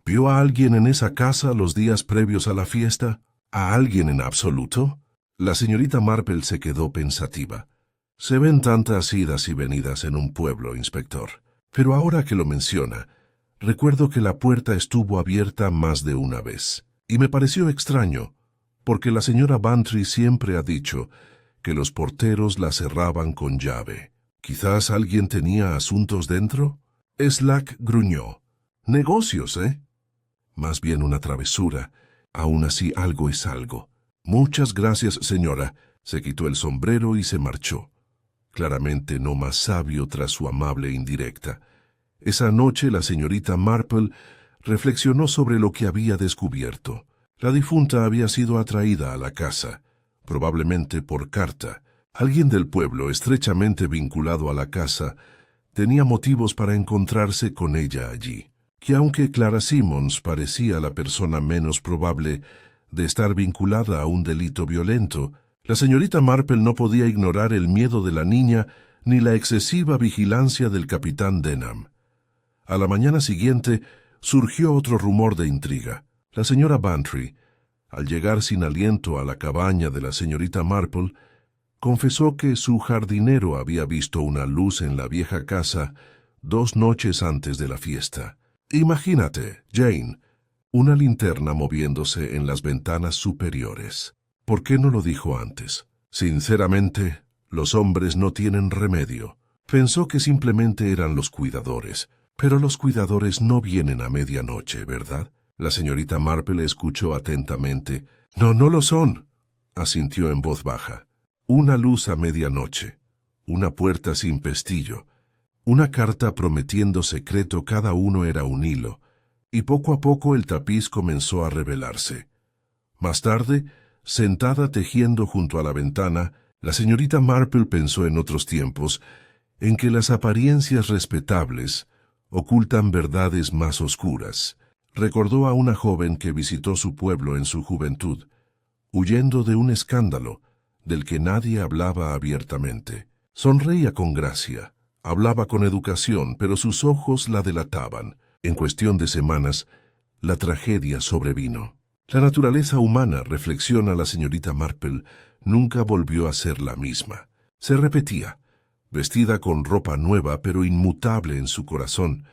¿vio a alguien en esa casa los días previos a la fiesta? ¿A alguien en absoluto?» La señorita Marple se quedó pensativa. «Se ven tantas idas y venidas en un pueblo, inspector. Pero ahora que lo menciona, recuerdo que la puerta estuvo abierta más de una vez. Y me pareció extraño, porque la señora Bantry siempre ha dicho que los porteros la cerraban con llave. ¿Quizás alguien tenía asuntos dentro?» Slack gruñó. «Negocios, ¿eh?» «Más bien una travesura. Aún así, algo es algo». «Muchas gracias, señora». Se quitó el sombrero y se marchó, claramente no más sabio tras su amable indirecta. Esa noche la señorita Marple reflexionó sobre lo que había descubierto. La difunta había sido atraída a la casa, probablemente por carta. Alguien del pueblo, estrechamente vinculado a la casa, tenía motivos para encontrarse con ella allí. Que aunque Clara Simmons parecía la persona menos probable de estar vinculada a un delito violento, la señorita Marple no podía ignorar el miedo de la niña ni la excesiva vigilancia del capitán Denham. A la mañana siguiente surgió otro rumor de intriga. La señora Bantry, al llegar sin aliento a la cabaña de la señorita Marple, confesó que su jardinero había visto una luz en la vieja casa 2 noches antes de la fiesta. Imagínate, Jane, una linterna moviéndose en las ventanas superiores. ¿Por qué no lo dijo antes? Sinceramente, los hombres no tienen remedio. Pensó que simplemente eran los cuidadores, pero los cuidadores no vienen a medianoche, ¿verdad? La señorita Marple escuchó atentamente. «No, no lo son», asintió en voz baja. «Una luz a medianoche, una puerta sin pestillo, una carta prometiendo secreto, cada uno era un hilo, y poco a poco el tapiz comenzó a revelarse. Más tarde, sentada tejiendo junto a la ventana, la señorita Marple pensó en otros tiempos en que las apariencias respetables ocultan verdades más oscuras. Recordó a una joven que visitó su pueblo en su juventud, huyendo de un escándalo del que nadie hablaba abiertamente. Sonreía con gracia, hablaba con educación, pero sus ojos la delataban. En cuestión de semanas, la tragedia sobrevino. La naturaleza humana, reflexiona la señorita Marple, nunca volvió a ser la misma. Se repetía, vestida con ropa nueva pero inmutable en su corazón.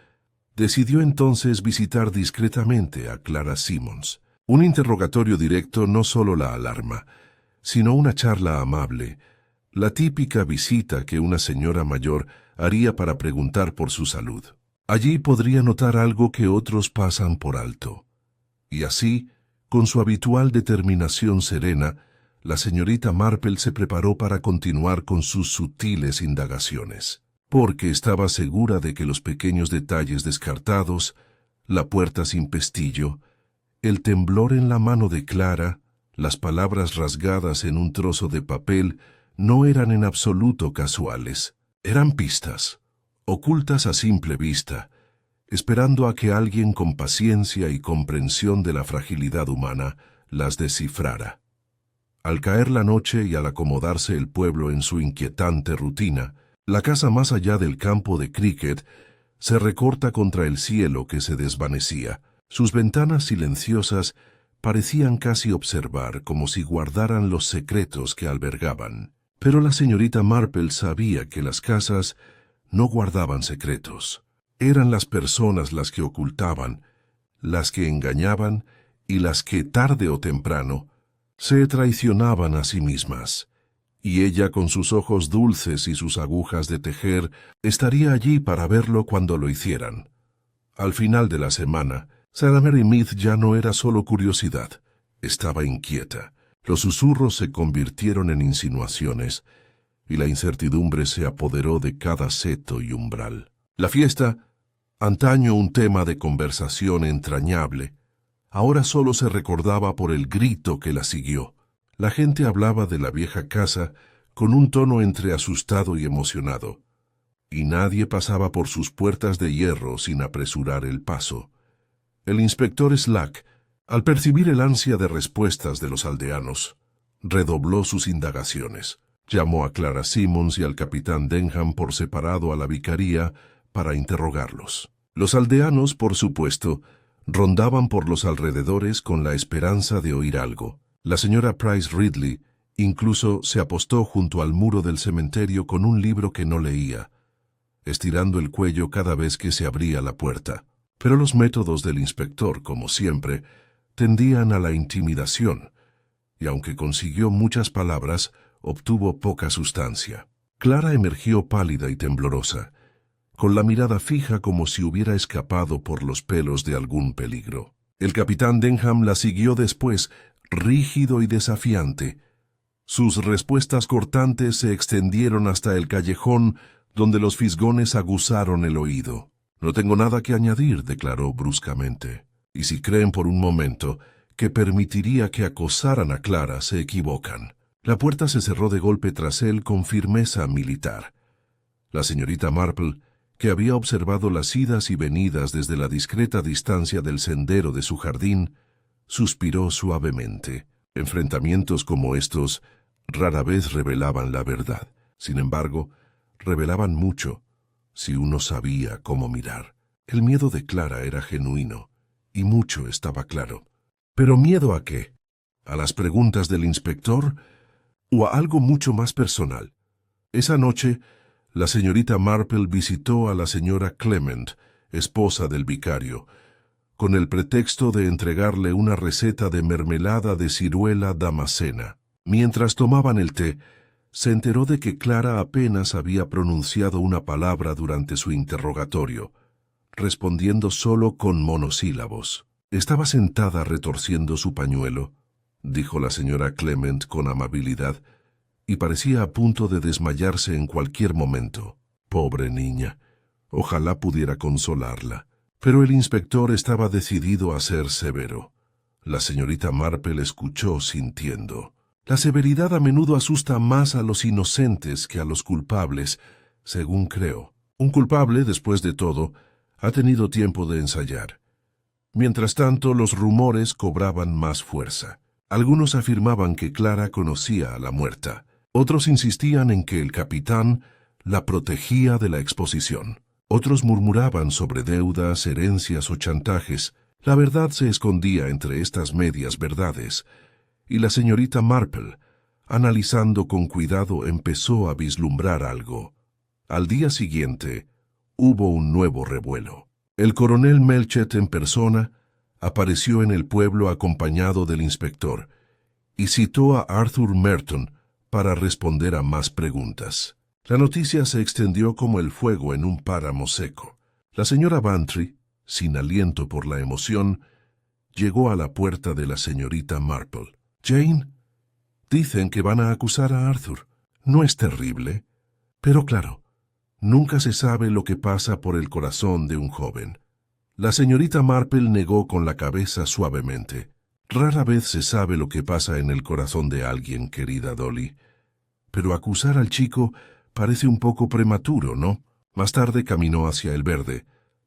Decidió entonces visitar discretamente a Clara Simmons. Un interrogatorio directo no solo la alarma, sino una charla amable, la típica visita que una señora mayor haría para preguntar por su salud. Allí podría notar algo que otros pasan por alto. Y así, con su habitual determinación serena, la señorita Marple se preparó para continuar con sus sutiles indagaciones, porque estaba segura de que los pequeños detalles descartados, la puerta sin pestillo, el temblor en la mano de Clara, las palabras rasgadas en un trozo de papel, no eran en absoluto casuales. Eran pistas, ocultas a simple vista, esperando a que alguien con paciencia y comprensión de la fragilidad humana las descifrara. Al caer la noche y al acomodarse el pueblo en su inquietante rutina, la casa más allá del campo de cricket se recorta contra el cielo que se desvanecía. Sus ventanas silenciosas parecían casi observar, como si guardaran los secretos que albergaban. Pero la señorita Marple sabía que las casas no guardaban secretos. Eran las personas las que ocultaban, las que engañaban y las que, tarde o temprano, se traicionaban a sí mismas. Y ella, con sus ojos dulces y sus agujas de tejer, estaría allí para verlo cuando lo hicieran. Al final de la semana, Sarah Mary Mead ya no era solo curiosidad, Estaba inquieta. Los susurros se convirtieron en insinuaciones, y la incertidumbre se apoderó de cada seto y umbral. La fiesta, antaño un tema de conversación entrañable, ahora solo se recordaba por el grito que la siguió. La gente hablaba de la vieja casa con un tono entre asustado y emocionado, y nadie pasaba por sus puertas de hierro sin apresurar el paso. El inspector Slack, al percibir el ansia de respuestas de los aldeanos, redobló sus indagaciones. Llamó a Clara Simmons y al capitán Denham por separado a la vicaría para interrogarlos. Los aldeanos, por supuesto, rondaban por los alrededores con la esperanza de oír algo. La señora Price Ridley incluso se apostó junto al muro del cementerio con un libro que no leía, estirando el cuello cada vez que se abría la puerta. Pero los métodos del inspector, como siempre, tendían a la intimidación, y aunque consiguió muchas palabras, obtuvo poca sustancia. Clara emergió pálida y temblorosa, con la mirada fija como si hubiera escapado por los pelos de algún peligro. El capitán Denham la siguió después, rígido y desafiante. Sus respuestas cortantes se extendieron hasta el callejón donde los fisgones aguzaron el oído. «No tengo nada que añadir», declaró bruscamente. «Y si creen por un momento que permitiría que acosaran a Clara, se equivocan». La puerta se cerró de golpe tras él con firmeza militar. La señorita Marple, que había observado las idas y venidas desde la discreta distancia del sendero de su jardín, suspiró suavemente. Enfrentamientos como estos rara vez revelaban la verdad. Sin embargo, revelaban mucho, si uno sabía cómo mirar. El miedo de Clara era genuino, y mucho estaba claro. ¿Pero miedo a qué? ¿A las preguntas del inspector o a algo mucho más personal? Esa noche, la señorita Marple visitó a la señora Clement, esposa del vicario, con el pretexto de entregarle una receta de mermelada de ciruela damascena. Mientras tomaban el té, se enteró de que Clara apenas había pronunciado una palabra durante su interrogatorio, respondiendo solo con monosílabos. «Estaba sentada retorciendo su pañuelo», dijo la señora Clement con amabilidad, y parecía a punto de desmayarse en cualquier momento. Pobre niña, ojalá pudiera consolarla. Pero el inspector estaba decidido a ser severo. La señorita Marple escuchó sintiendo. La severidad a menudo asusta más a los inocentes que a los culpables, según creo. Un culpable, después de todo, ha tenido tiempo de ensayar. Mientras tanto, los rumores cobraban más fuerza. Algunos afirmaban que Clara conocía a la muerta. Otros insistían en que el capitán la protegía de la exposición. Otros murmuraban sobre deudas, herencias o chantajes. La verdad se escondía entre estas medias verdades, y la señorita Marple, analizando con cuidado, empezó a vislumbrar algo. Al día siguiente, hubo un nuevo revuelo. El coronel Melchett en persona apareció en el pueblo acompañado del inspector y citó a Arthur Merton para responder a más preguntas. La noticia se extendió como el fuego en un páramo seco. La señora Bantry, sin aliento por la emoción, llegó a la puerta de la señorita Marple. «Jane, dicen que van a acusar a Arthur. No es terrible, pero claro, nunca se sabe lo que pasa por el corazón de un joven». La señorita Marple negó con la cabeza suavemente. «Rara vez se sabe lo que pasa en el corazón de alguien, querida Dolly. Pero acusar al chico parece un poco prematuro, ¿no?» Más tarde caminó hacia el verde,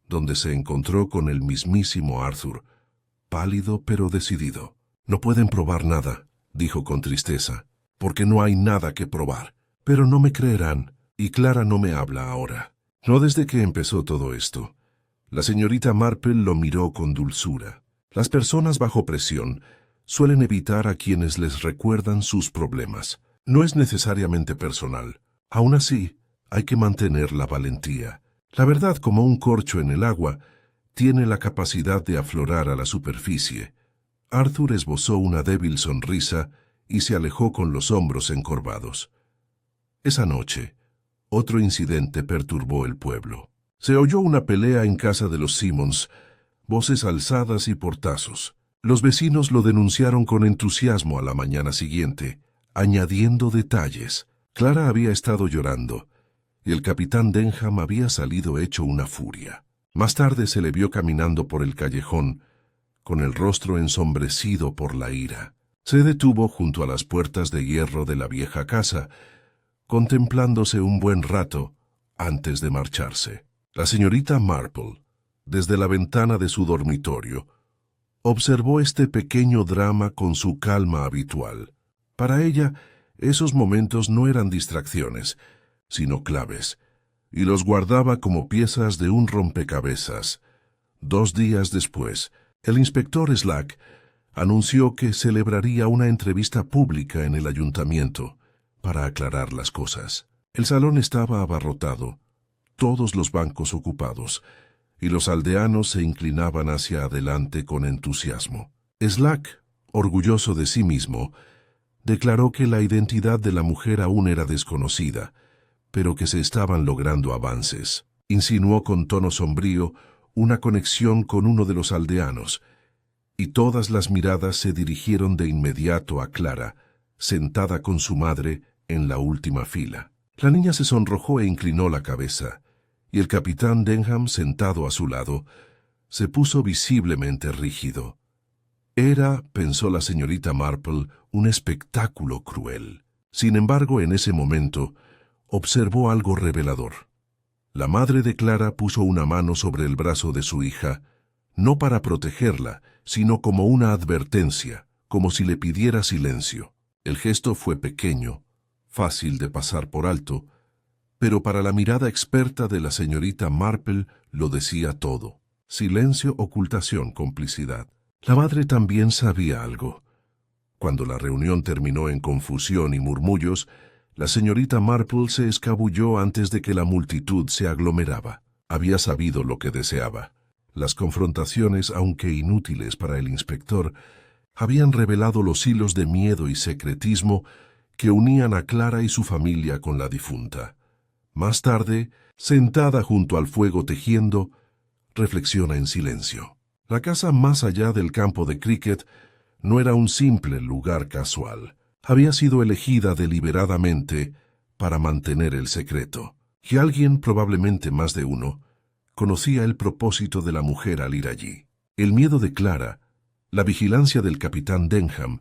donde se encontró con el mismísimo Arthur, pálido pero decidido. «No pueden probar nada», dijo con tristeza, «porque no hay nada que probar. Pero no me creerán, y Clara no me habla ahora. No desde que empezó todo esto». La señorita Marple lo miró con dulzura. Las personas bajo presión suelen evitar a quienes les recuerdan sus problemas. No es necesariamente personal. Aún así, hay que mantener la valentía. La verdad, como un corcho en el agua, tiene la capacidad de aflorar a la superficie. Arthur esbozó una débil sonrisa y se alejó con los hombros encorvados. Esa noche, otro incidente perturbó el pueblo. Se oyó una pelea en casa de los Simmons, voces alzadas y portazos. Los vecinos lo denunciaron con entusiasmo a la mañana siguiente, añadiendo detalles. Clara había estado llorando, y el capitán Denham había salido hecho una furia. Más tarde se le vio caminando por el callejón, con el rostro ensombrecido por la ira. Se detuvo junto a las puertas de hierro de la vieja casa, contemplándose un buen rato antes de marcharse. La señorita Marple, desde la ventana de su dormitorio, observó este pequeño drama con su calma habitual. Para ella, esos momentos no eran distracciones, sino claves, y los guardaba como piezas de un rompecabezas. 2 días después, el inspector Slack anunció que celebraría una entrevista pública en el ayuntamiento para aclarar las cosas. El salón estaba abarrotado, todos los bancos ocupados, y los aldeanos se inclinaban hacia adelante con entusiasmo. Slack, orgulloso de sí mismo, declaró que la identidad de la mujer aún era desconocida, pero que se estaban logrando avances. Insinuó con tono sombrío una conexión con uno de los aldeanos, y todas las miradas se dirigieron de inmediato a Clara, sentada con su madre en la última fila. La niña se sonrojó e inclinó la cabeza, y el capitán Denham, sentado a su lado, se puso visiblemente rígido. Era, pensó la señorita Marple, un espectáculo cruel. Sin embargo, en ese momento, observó algo revelador. La madre de Clara puso una mano sobre el brazo de su hija, no para protegerla, sino como una advertencia, como si le pidiera silencio. El gesto fue pequeño, fácil de pasar por alto, pero para la mirada experta de la señorita Marple lo decía todo. Silencio, ocultación, complicidad. La madre también sabía algo. Cuando la reunión terminó en confusión y murmullos, la señorita Marple se escabulló antes de que la multitud se aglomeraba. Había sabido lo que deseaba. Las confrontaciones, aunque inútiles para el inspector, habían revelado los hilos de miedo y secretismo que unían a Clara y su familia con la difunta. Más tarde, sentada junto al fuego tejiendo, reflexiona en silencio. La casa más allá del campo de cricket no era un simple lugar casual. Había sido elegida deliberadamente para mantener el secreto. Y alguien, probablemente más de uno, conocía el propósito de la mujer al ir allí. El miedo de Clara, la vigilancia del capitán Denham,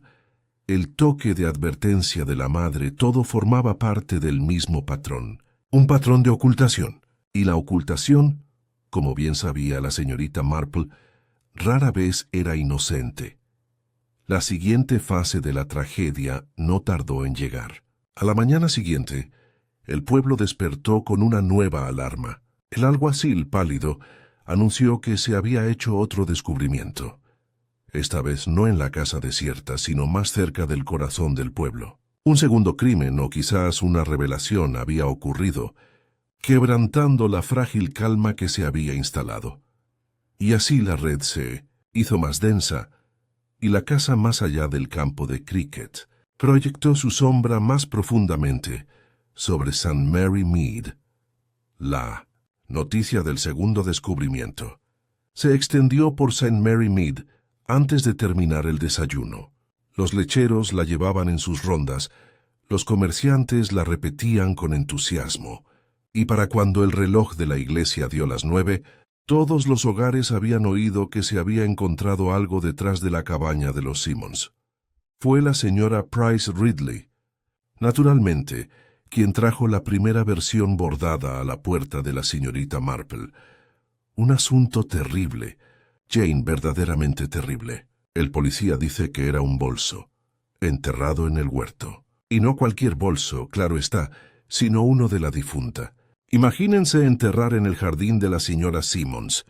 el toque de advertencia de la madre, todo formaba parte del mismo patrón. Un patrón de ocultación. Y la ocultación, como bien sabía la señorita Marple, rara vez era inocente. La siguiente fase de la tragedia no tardó en llegar. A la mañana siguiente, el pueblo despertó con una nueva alarma. El alguacil, pálido, anunció que se había hecho otro descubrimiento. Esta vez no en la casa desierta, sino más cerca del corazón del pueblo. Un segundo crimen, o quizás una revelación, había ocurrido, quebrantando la frágil calma que se había instalado. Y así la red se hizo más densa, y la casa más allá del campo de cricket proyectó su sombra más profundamente sobre St. Mary Mead. La noticia del segundo descubrimiento se extendió por St. Mary Mead antes de terminar el desayuno. Los lecheros la llevaban en sus rondas, los comerciantes la repetían con entusiasmo, y para cuando el reloj de la iglesia dio las 9, todos los hogares habían oído que se había encontrado algo detrás de la cabaña de los Simmons. Fue la señora Price Ridley, naturalmente, quien trajo la primera versión bordada a la puerta de la señorita Marple. Un asunto terrible, Jane, verdaderamente terrible. El policía dice que era un bolso, enterrado en el huerto. Y no cualquier bolso, claro está, sino uno de la difunta. Imagínense enterrar en el jardín de la señora Simmons.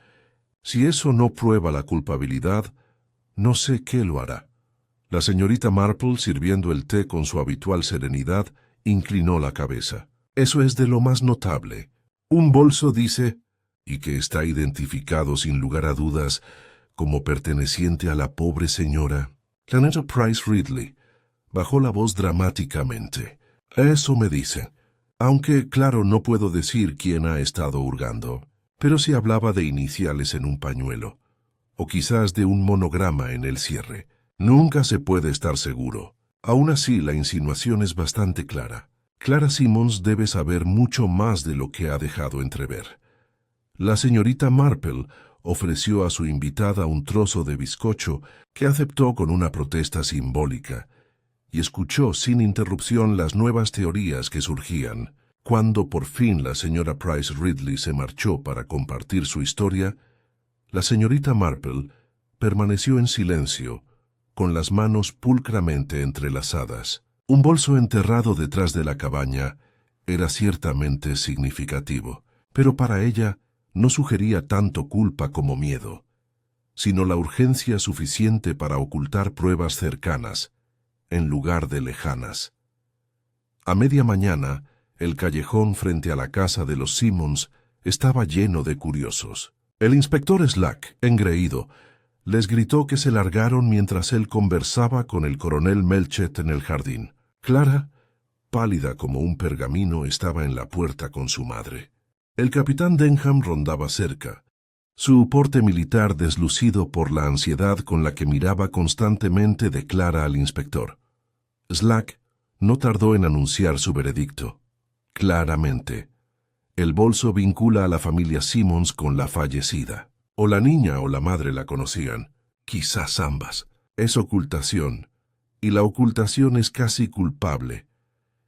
Si eso no prueba la culpabilidad, no sé qué lo hará. La señorita Marple, sirviendo el té con su habitual serenidad, inclinó la cabeza. Eso es de lo más notable. Un bolso, dice, y que está identificado sin lugar a dudas como perteneciente a la pobre señora. La señora Price Ridley bajó la voz dramáticamente. Eso me dicen. Aunque, claro, no puedo decir quién ha estado hurgando. Pero se hablaba de iniciales en un pañuelo. o quizás de un monograma en el cierre. Nunca se puede estar seguro. Aún así, la insinuación es bastante clara. Clara Simmons debe saber mucho más de lo que ha dejado entrever. La señorita Marple ofreció a su invitada un trozo de bizcocho que aceptó con una protesta simbólica y escuchó sin interrupción las nuevas teorías que surgían. Cuando por fin la señora Price Ridley se marchó para compartir su historia, la señorita Marple permaneció en silencio, con las manos pulcramente entrelazadas. Un bolso enterrado detrás de la cabaña era ciertamente significativo, pero para ella no sugería tanto culpa como miedo, sino la urgencia suficiente para ocultar pruebas cercanas, en lugar de lejanas. A media mañana, el callejón frente a la casa de los Simmons estaba lleno de curiosos. El inspector Slack, engreído, les gritó que se largaron mientras él conversaba con el coronel Melchett en el jardín. Clara, pálida como un pergamino, estaba en la puerta con su madre. El capitán Denham rondaba cerca, su porte militar deslucido por la ansiedad con la que miraba constantemente de Clara al inspector. Slack no tardó en anunciar su veredicto. Claramente, el bolso vincula a la familia Simmons con la fallecida. O la niña o la madre la conocían, quizás ambas. Es ocultación, y la ocultación es casi culpable.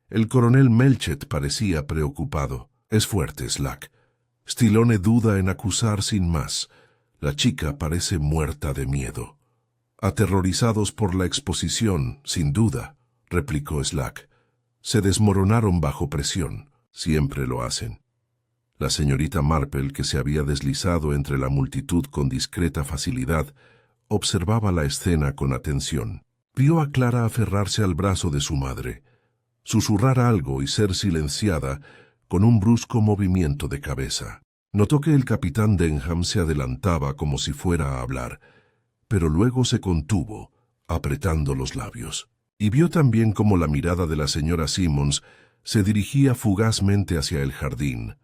El coronel Melchett parecía preocupado. Es fuerte, Slack. Stillone duda en acusar sin más. La chica parece muerta de miedo. Aterrorizados por la exposición, sin duda, replicó Slack. Se desmoronaron bajo presión. Siempre lo hacen. La señorita Marple, que se había deslizado entre la multitud con discreta facilidad, observaba la escena con atención. Vio a Clara aferrarse al brazo de su madre, susurrar algo y ser silenciada con un brusco movimiento de cabeza. Notó que el capitán Denham se adelantaba como si fuera a hablar, pero luego se contuvo, apretando los labios. Y vio también cómo la mirada de la señora Simmons se dirigía fugazmente hacia el jardín,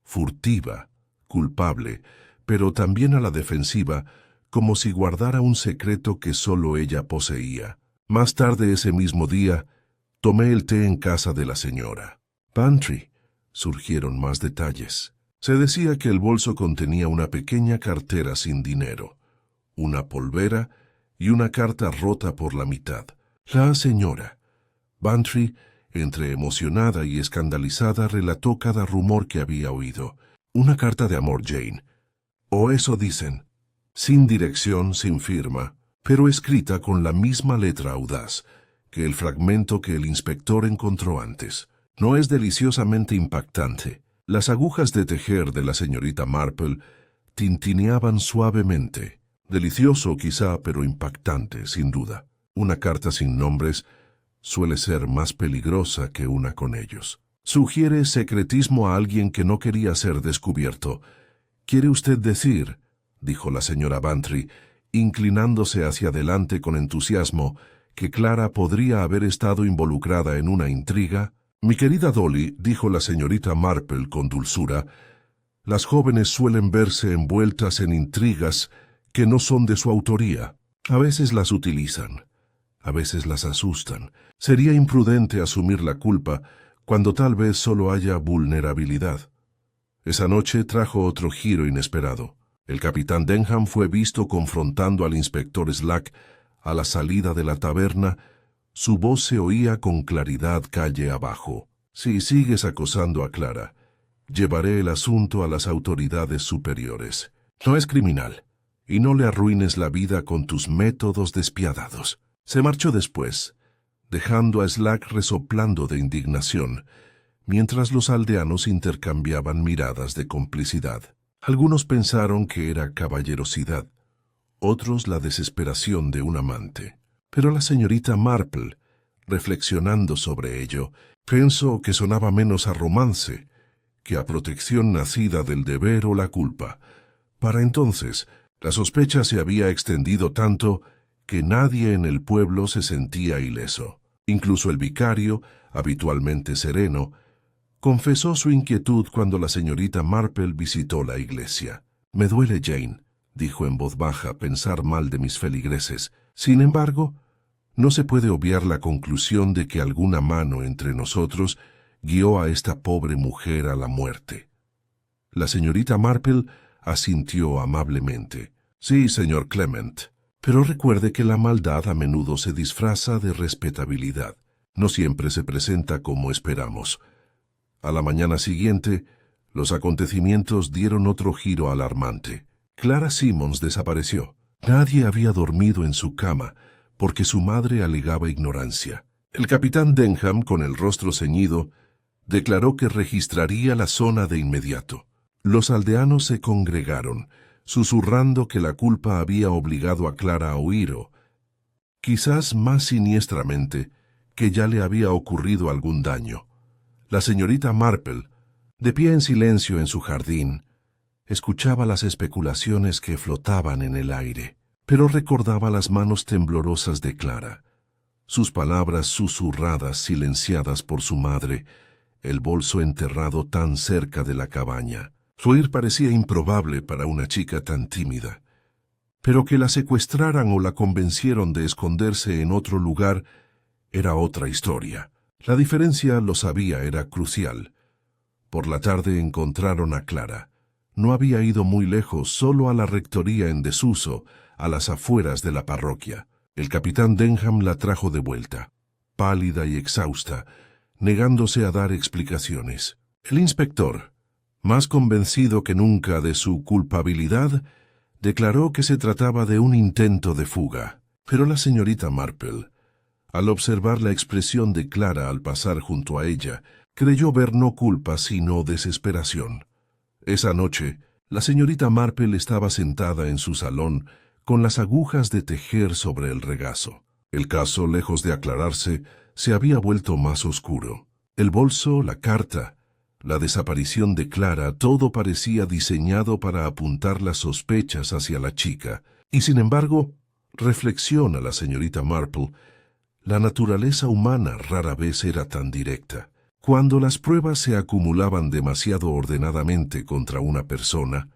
furtiva, culpable, pero también a la defensiva, como si guardara un secreto que solo ella poseía. Más tarde ese mismo día, tomé el té en casa de la señora Bantry. Surgieron más detalles. Se decía que el bolso contenía una pequeña cartera sin dinero, una polvera y una carta rota por la mitad. La señora Bantry, entre emocionada y escandalizada, relató cada rumor que había oído. Una carta de amor, Jane. O eso dicen. Sin dirección, sin firma, pero escrita con la misma letra audaz que el fragmento que el inspector encontró antes. No es deliciosamente impactante. Las agujas de tejer de la señorita Marple tintineaban suavemente. Delicioso quizá, pero impactante, sin duda. Una carta sin nombres suele ser más peligrosa que una con ellos. Sugiere secretismo a alguien que no quería ser descubierto. ¿Quiere usted decir, dijo la señora Bantry, inclinándose hacia adelante con entusiasmo, que Clara podría haber estado involucrada en una intriga? Mi querida Dolly, dijo la señorita Marple con dulzura, las jóvenes suelen verse envueltas en intrigas que no son de su autoría. A veces las utilizan, a veces las asustan. Sería imprudente asumir la culpa cuando tal vez solo haya vulnerabilidad. Esa noche trajo otro giro inesperado. El capitán Denham fue visto confrontando al inspector Slack a la salida de la taberna. Su voz se oía con claridad calle abajo. Si sigues acosando a Clara, llevaré el asunto a las autoridades superiores. No es criminal, y no le arruines la vida con tus métodos despiadados. Se marchó después, dejando a Slack resoplando de indignación, mientras los aldeanos intercambiaban miradas de complicidad. Algunos pensaron que era caballerosidad, otros la desesperación de un amante. Pero la señorita Marple, reflexionando sobre ello, pensó que sonaba menos a romance que a protección nacida del deber o la culpa. Para entonces, la sospecha se había extendido tanto que nadie en el pueblo se sentía ileso. Incluso el vicario, habitualmente sereno, confesó su inquietud cuando la señorita Marple visitó la iglesia. «Me duele, Jane», dijo en voz baja, pensar mal de mis feligreses. Sin embargo, no se puede obviar la conclusión de que alguna mano entre nosotros guió a esta pobre mujer a la muerte. La señorita Marple asintió amablemente. Sí, señor Clement, pero recuerde que la maldad a menudo se disfraza de respetabilidad. No siempre se presenta como esperamos. A la mañana siguiente, los acontecimientos dieron otro giro alarmante. Clara Simmons desapareció. Nadie había dormido en su cama, porque su madre alegaba ignorancia. El capitán Denham, con el rostro ceñido, declaró que registraría la zona de inmediato. Los aldeanos se congregaron, susurrando que la culpa había obligado a Clara a huir o, quizás más siniestramente, que ya le había ocurrido algún daño. La señorita Marple, de pie en silencio en su jardín, escuchaba las especulaciones que flotaban en el aire, pero recordaba las manos temblorosas de Clara, sus palabras susurradas silenciadas por su madre, el bolso enterrado tan cerca de la cabaña. Su huir parecía improbable para una chica tan tímida, pero que la secuestraran o la convencieron de esconderse en otro lugar era otra historia. La diferencia, lo sabía, era crucial. Por la tarde encontraron a Clara. No había ido muy lejos, solo a la rectoría en desuso, a las afueras de la parroquia. El capitán Denham la trajo de vuelta, pálida y exhausta, negándose a dar explicaciones. El inspector, más convencido que nunca de su culpabilidad, declaró que se trataba de un intento de fuga. Pero la señorita Marple, al observar la expresión de Clara al pasar junto a ella, creyó ver no culpa sino desesperación. Esa noche, la señorita Marple estaba sentada en su salón con las agujas de tejer sobre el regazo. El caso, lejos de aclararse, se había vuelto más oscuro. El bolso, la carta, la desaparición de Clara, todo parecía diseñado para apuntar las sospechas hacia la chica. Y sin embargo, reflexiona la señorita Marple, la naturaleza humana rara vez era tan directa. Cuando las pruebas se acumulaban demasiado ordenadamente contra una persona,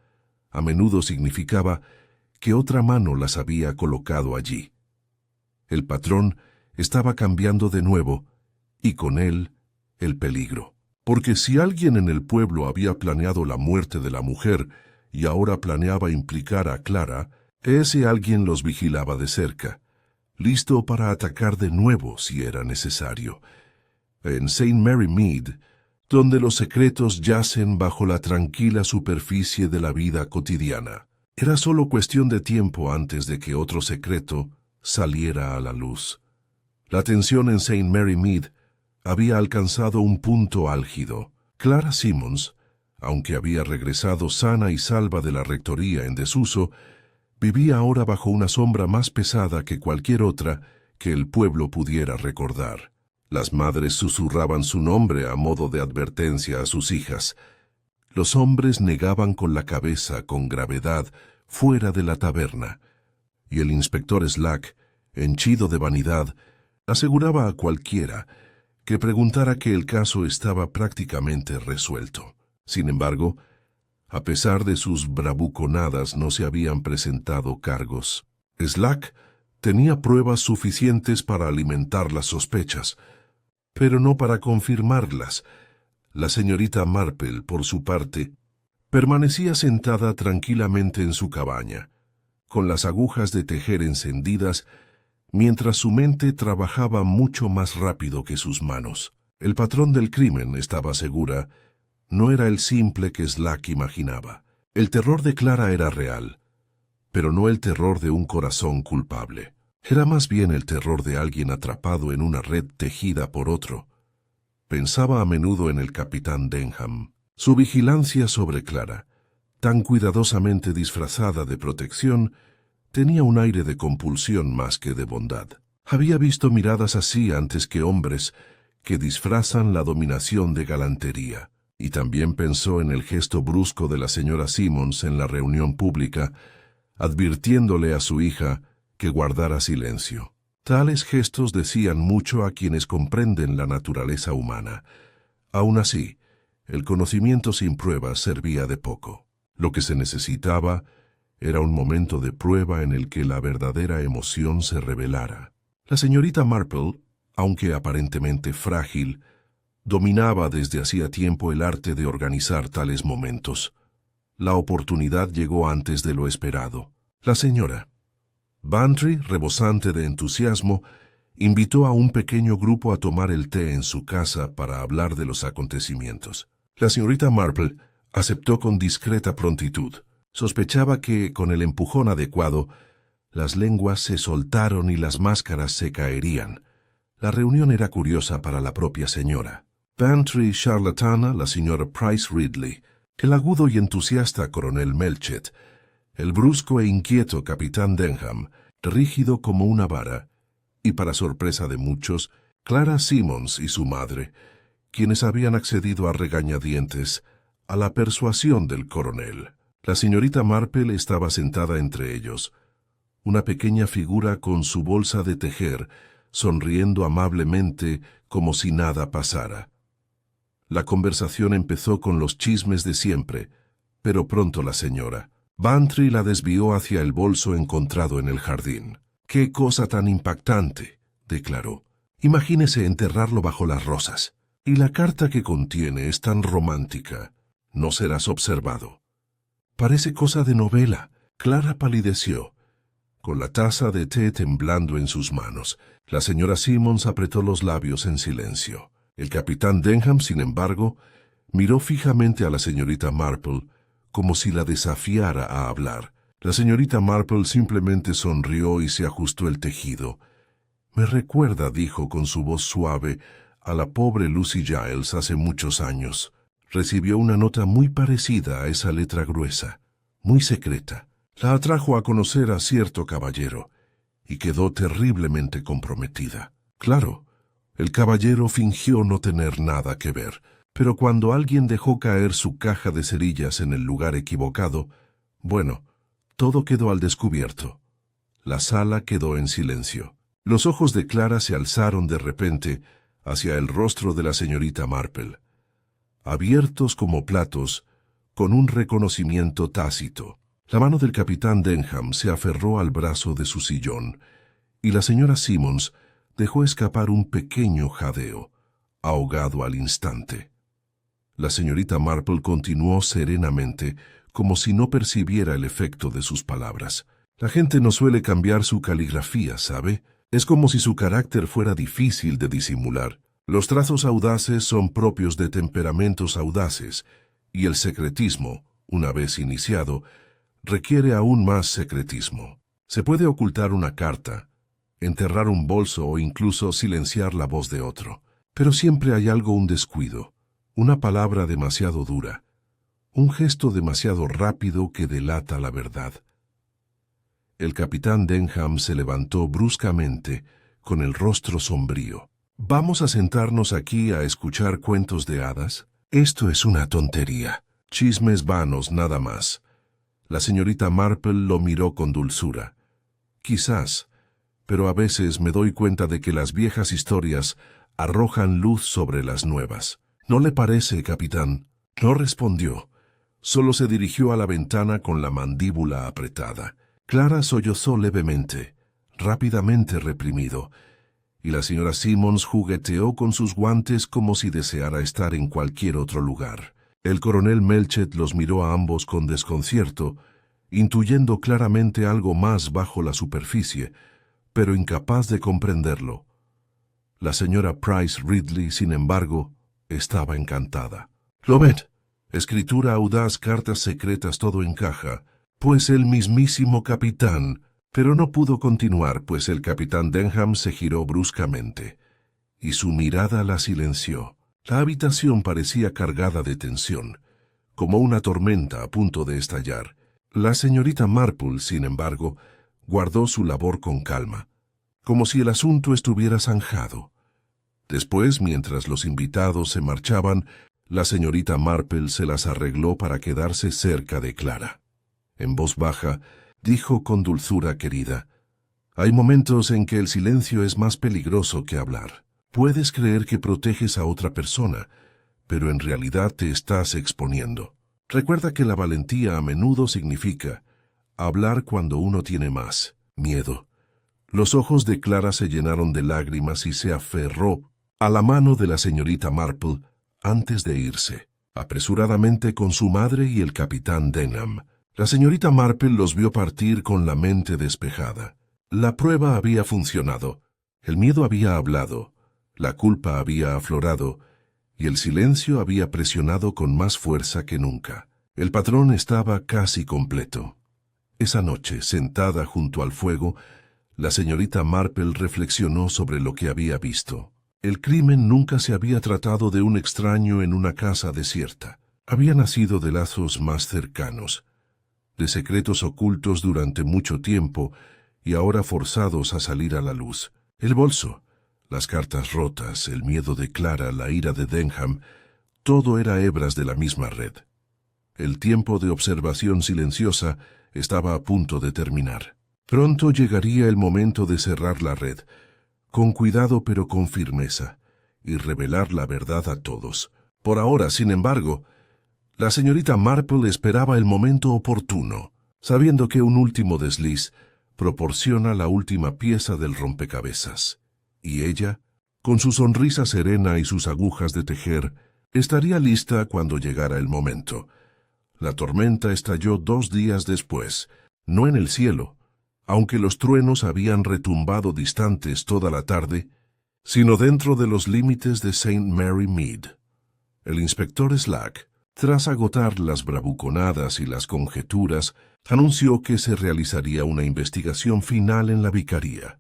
a menudo significaba que otra mano las había colocado allí. El patrón estaba cambiando de nuevo, y con él el peligro. Porque si alguien en el pueblo había planeado la muerte de la mujer y ahora planeaba implicar a Clara, ese alguien los vigilaba de cerca, listo para atacar de nuevo si era necesario. En St. Mary Mead, donde los secretos yacen bajo la tranquila superficie de la vida cotidiana, era solo cuestión de tiempo antes de que otro secreto saliera a la luz. La tensión en St. Mary Mead había alcanzado un punto álgido. Clara Simmons, aunque había regresado sana y salva de la rectoría en desuso, vivía ahora bajo una sombra más pesada que cualquier otra que el pueblo pudiera recordar. Las madres susurraban su nombre a modo de advertencia a sus hijas. Los hombres negaban con la cabeza, con gravedad, fuera de la taberna, y el inspector Slack, henchido de vanidad, aseguraba a cualquiera que preguntara que el caso estaba prácticamente resuelto. Sin embargo, a pesar de sus bravuconadas, no se habían presentado cargos. Slack tenía pruebas suficientes para alimentar las sospechas, pero no para confirmarlas. La señorita Marple, por su parte, permanecía sentada tranquilamente en su cabaña, con las agujas de tejer encendidas, mientras su mente trabajaba mucho más rápido que sus manos. El patrón del crimen, estaba segura, no era el simple que Slack imaginaba. El terror de Clara era real, pero no el terror de un corazón culpable. Era más bien el terror de alguien atrapado en una red tejida por otro. Pensaba a menudo en el capitán Denham. Su vigilancia sobre Clara, tan cuidadosamente disfrazada de protección, tenía un aire de compulsión más que de bondad. Había visto miradas así antes que hombres que disfrazan la dominación de galantería. Y también pensó en el gesto brusco de la señora Simmons en la reunión pública, advirtiéndole a su hija que guardara silencio. Tales gestos decían mucho a quienes comprenden la naturaleza humana. Aún así, el conocimiento sin pruebas servía de poco. Lo que se necesitaba Era un momento de prueba en el que la verdadera emoción se revelara. La señorita Marple, aunque aparentemente frágil, dominaba desde hacía tiempo el arte de organizar tales momentos. La oportunidad llegó antes de lo esperado. La señora Bantry, rebosante de entusiasmo, invitó a un pequeño grupo a tomar el té en su casa para hablar de los acontecimientos. La señorita Marple aceptó con discreta prontitud. Sospechaba que, con el empujón adecuado, las lenguas se soltaron y las máscaras se caerían. La reunión era curiosa para la propia señora. Bantry charlatana, la señora Price Ridley, el agudo y entusiasta coronel Melchett, el brusco e inquieto capitán Denham, rígido como una vara, y para sorpresa de muchos, Clara Simmons y su madre, quienes habían accedido a regañadientes a la persuasión del coronel. La señorita Marple estaba sentada entre ellos, una pequeña figura con su bolsa de tejer, sonriendo amablemente como si nada pasara. La conversación empezó con los chismes de siempre, pero pronto la señora Bantry la desvió hacia el bolso encontrado en el jardín. «¡Qué cosa tan impactante!», declaró. «Imagínese enterrarlo bajo las rosas. Y la carta que contiene es tan romántica. No serás observado. Parece cosa de novela». Clara palideció, con la taza de té temblando en sus manos. La señora Simmons apretó los labios en silencio. El capitán Denham, sin embargo, miró fijamente a la señorita Marple, como si la desafiara a hablar. La señorita Marple simplemente sonrió y se ajustó el tejido. «Me recuerda», dijo con su voz suave, «a la pobre Lucy Giles hace muchos años. Recibió una nota muy parecida a esa letra gruesa, muy secreta. La atrajo a conocer a cierto caballero, y quedó terriblemente comprometida. Claro, el caballero fingió no tener nada que ver, pero cuando alguien dejó caer su caja de cerillas en el lugar equivocado, bueno, todo quedó al descubierto. La sala quedó en silencio. Los ojos de Clara se alzaron de repente hacia el rostro de la señorita Marple, abiertos como platos, con un reconocimiento tácito. La mano del capitán Denham se aferró al brazo de su sillón, y la señora Simmons dejó escapar un pequeño jadeo, ahogado al instante. La señorita Marple continuó serenamente, como si no percibiera el efecto de sus palabras. «La gente no suele cambiar su caligrafía, ¿sabe? Es como si su carácter fuera difícil de disimular. Los trazos audaces son propios de temperamentos audaces, y el secretismo, una vez iniciado, requiere aún más secretismo. Se puede ocultar una carta, enterrar un bolso o incluso silenciar la voz de otro, pero siempre hay un descuido, una palabra demasiado dura, un gesto demasiado rápido que delata la verdad». El capitán Denham se levantó bruscamente, con el rostro sombrío. «¿Vamos a sentarnos aquí a escuchar cuentos de hadas? Esto es una tontería. Chismes vanos nada más». La señorita Marple lo miró con dulzura. «Quizás, pero a veces me doy cuenta de que las viejas historias arrojan luz sobre las nuevas. ¿No le parece, capitán?». No respondió. Solo se dirigió a la ventana con la mandíbula apretada. Clara sollozó levemente, rápidamente reprimido, y la señora Simmons jugueteó con sus guantes como si deseara estar en cualquier otro lugar. El coronel Melchett los miró a ambos con desconcierto, intuyendo claramente algo más bajo la superficie, pero incapaz de comprenderlo. La señora Price Ridley, sin embargo, estaba encantada. «¿Lo ven? Escritura audaz, cartas secretas, todo encaja. Pues el mismísimo capitán». Pero no pudo continuar, pues el capitán Denham se giró bruscamente, y su mirada la silenció. La habitación parecía cargada de tensión, como una tormenta a punto de estallar. La señorita Marple, sin embargo, guardó su labor con calma, como si el asunto estuviera zanjado. Después, mientras los invitados se marchaban, la señorita Marple se las arregló para quedarse cerca de Clara. En voz baja, dijo con dulzura querida: «Hay momentos en que el silencio es más peligroso que hablar. Puedes creer que proteges a otra persona, pero en realidad te estás exponiendo. Recuerda que la valentía a menudo significa Hablar cuando uno tiene más miedo. Los ojos de Clara se llenaron de lágrimas y se aferró a la mano de la señorita Marple antes de irse, apresuradamente con su madre y el capitán Denham. La señorita Marple los vio partir con la mente despejada. La prueba había funcionado, el miedo había hablado, la culpa había aflorado y el silencio había presionado con más fuerza que nunca. El patrón estaba casi completo. Esa noche, sentada junto al fuego, la señorita Marple reflexionó sobre lo que había visto. El crimen nunca se había tratado de un extraño en una casa desierta. Había nacido de lazos más cercanos, de secretos ocultos durante mucho tiempo y ahora forzados a salir a la luz. El bolso, las cartas rotas, el miedo de Clara, la ira de Denham, todo era hebras de la misma red. El tiempo de observación silenciosa estaba a punto de terminar. Pronto llegaría el momento de cerrar la red, con cuidado pero con firmeza, y revelar la verdad a todos. Por ahora, sin embargo, la señorita Marple esperaba el momento oportuno, sabiendo que un último desliz proporciona la última pieza del rompecabezas. Y ella, con su sonrisa serena y sus agujas de tejer, estaría lista cuando llegara el momento. La tormenta estalló 2 días después, no en el cielo, aunque los truenos habían retumbado distantes toda la tarde, sino dentro de los límites de St. Mary Mead. El inspector Slack, tras agotar las bravuconadas y las conjeturas, anunció que se realizaría una investigación final en la vicaría.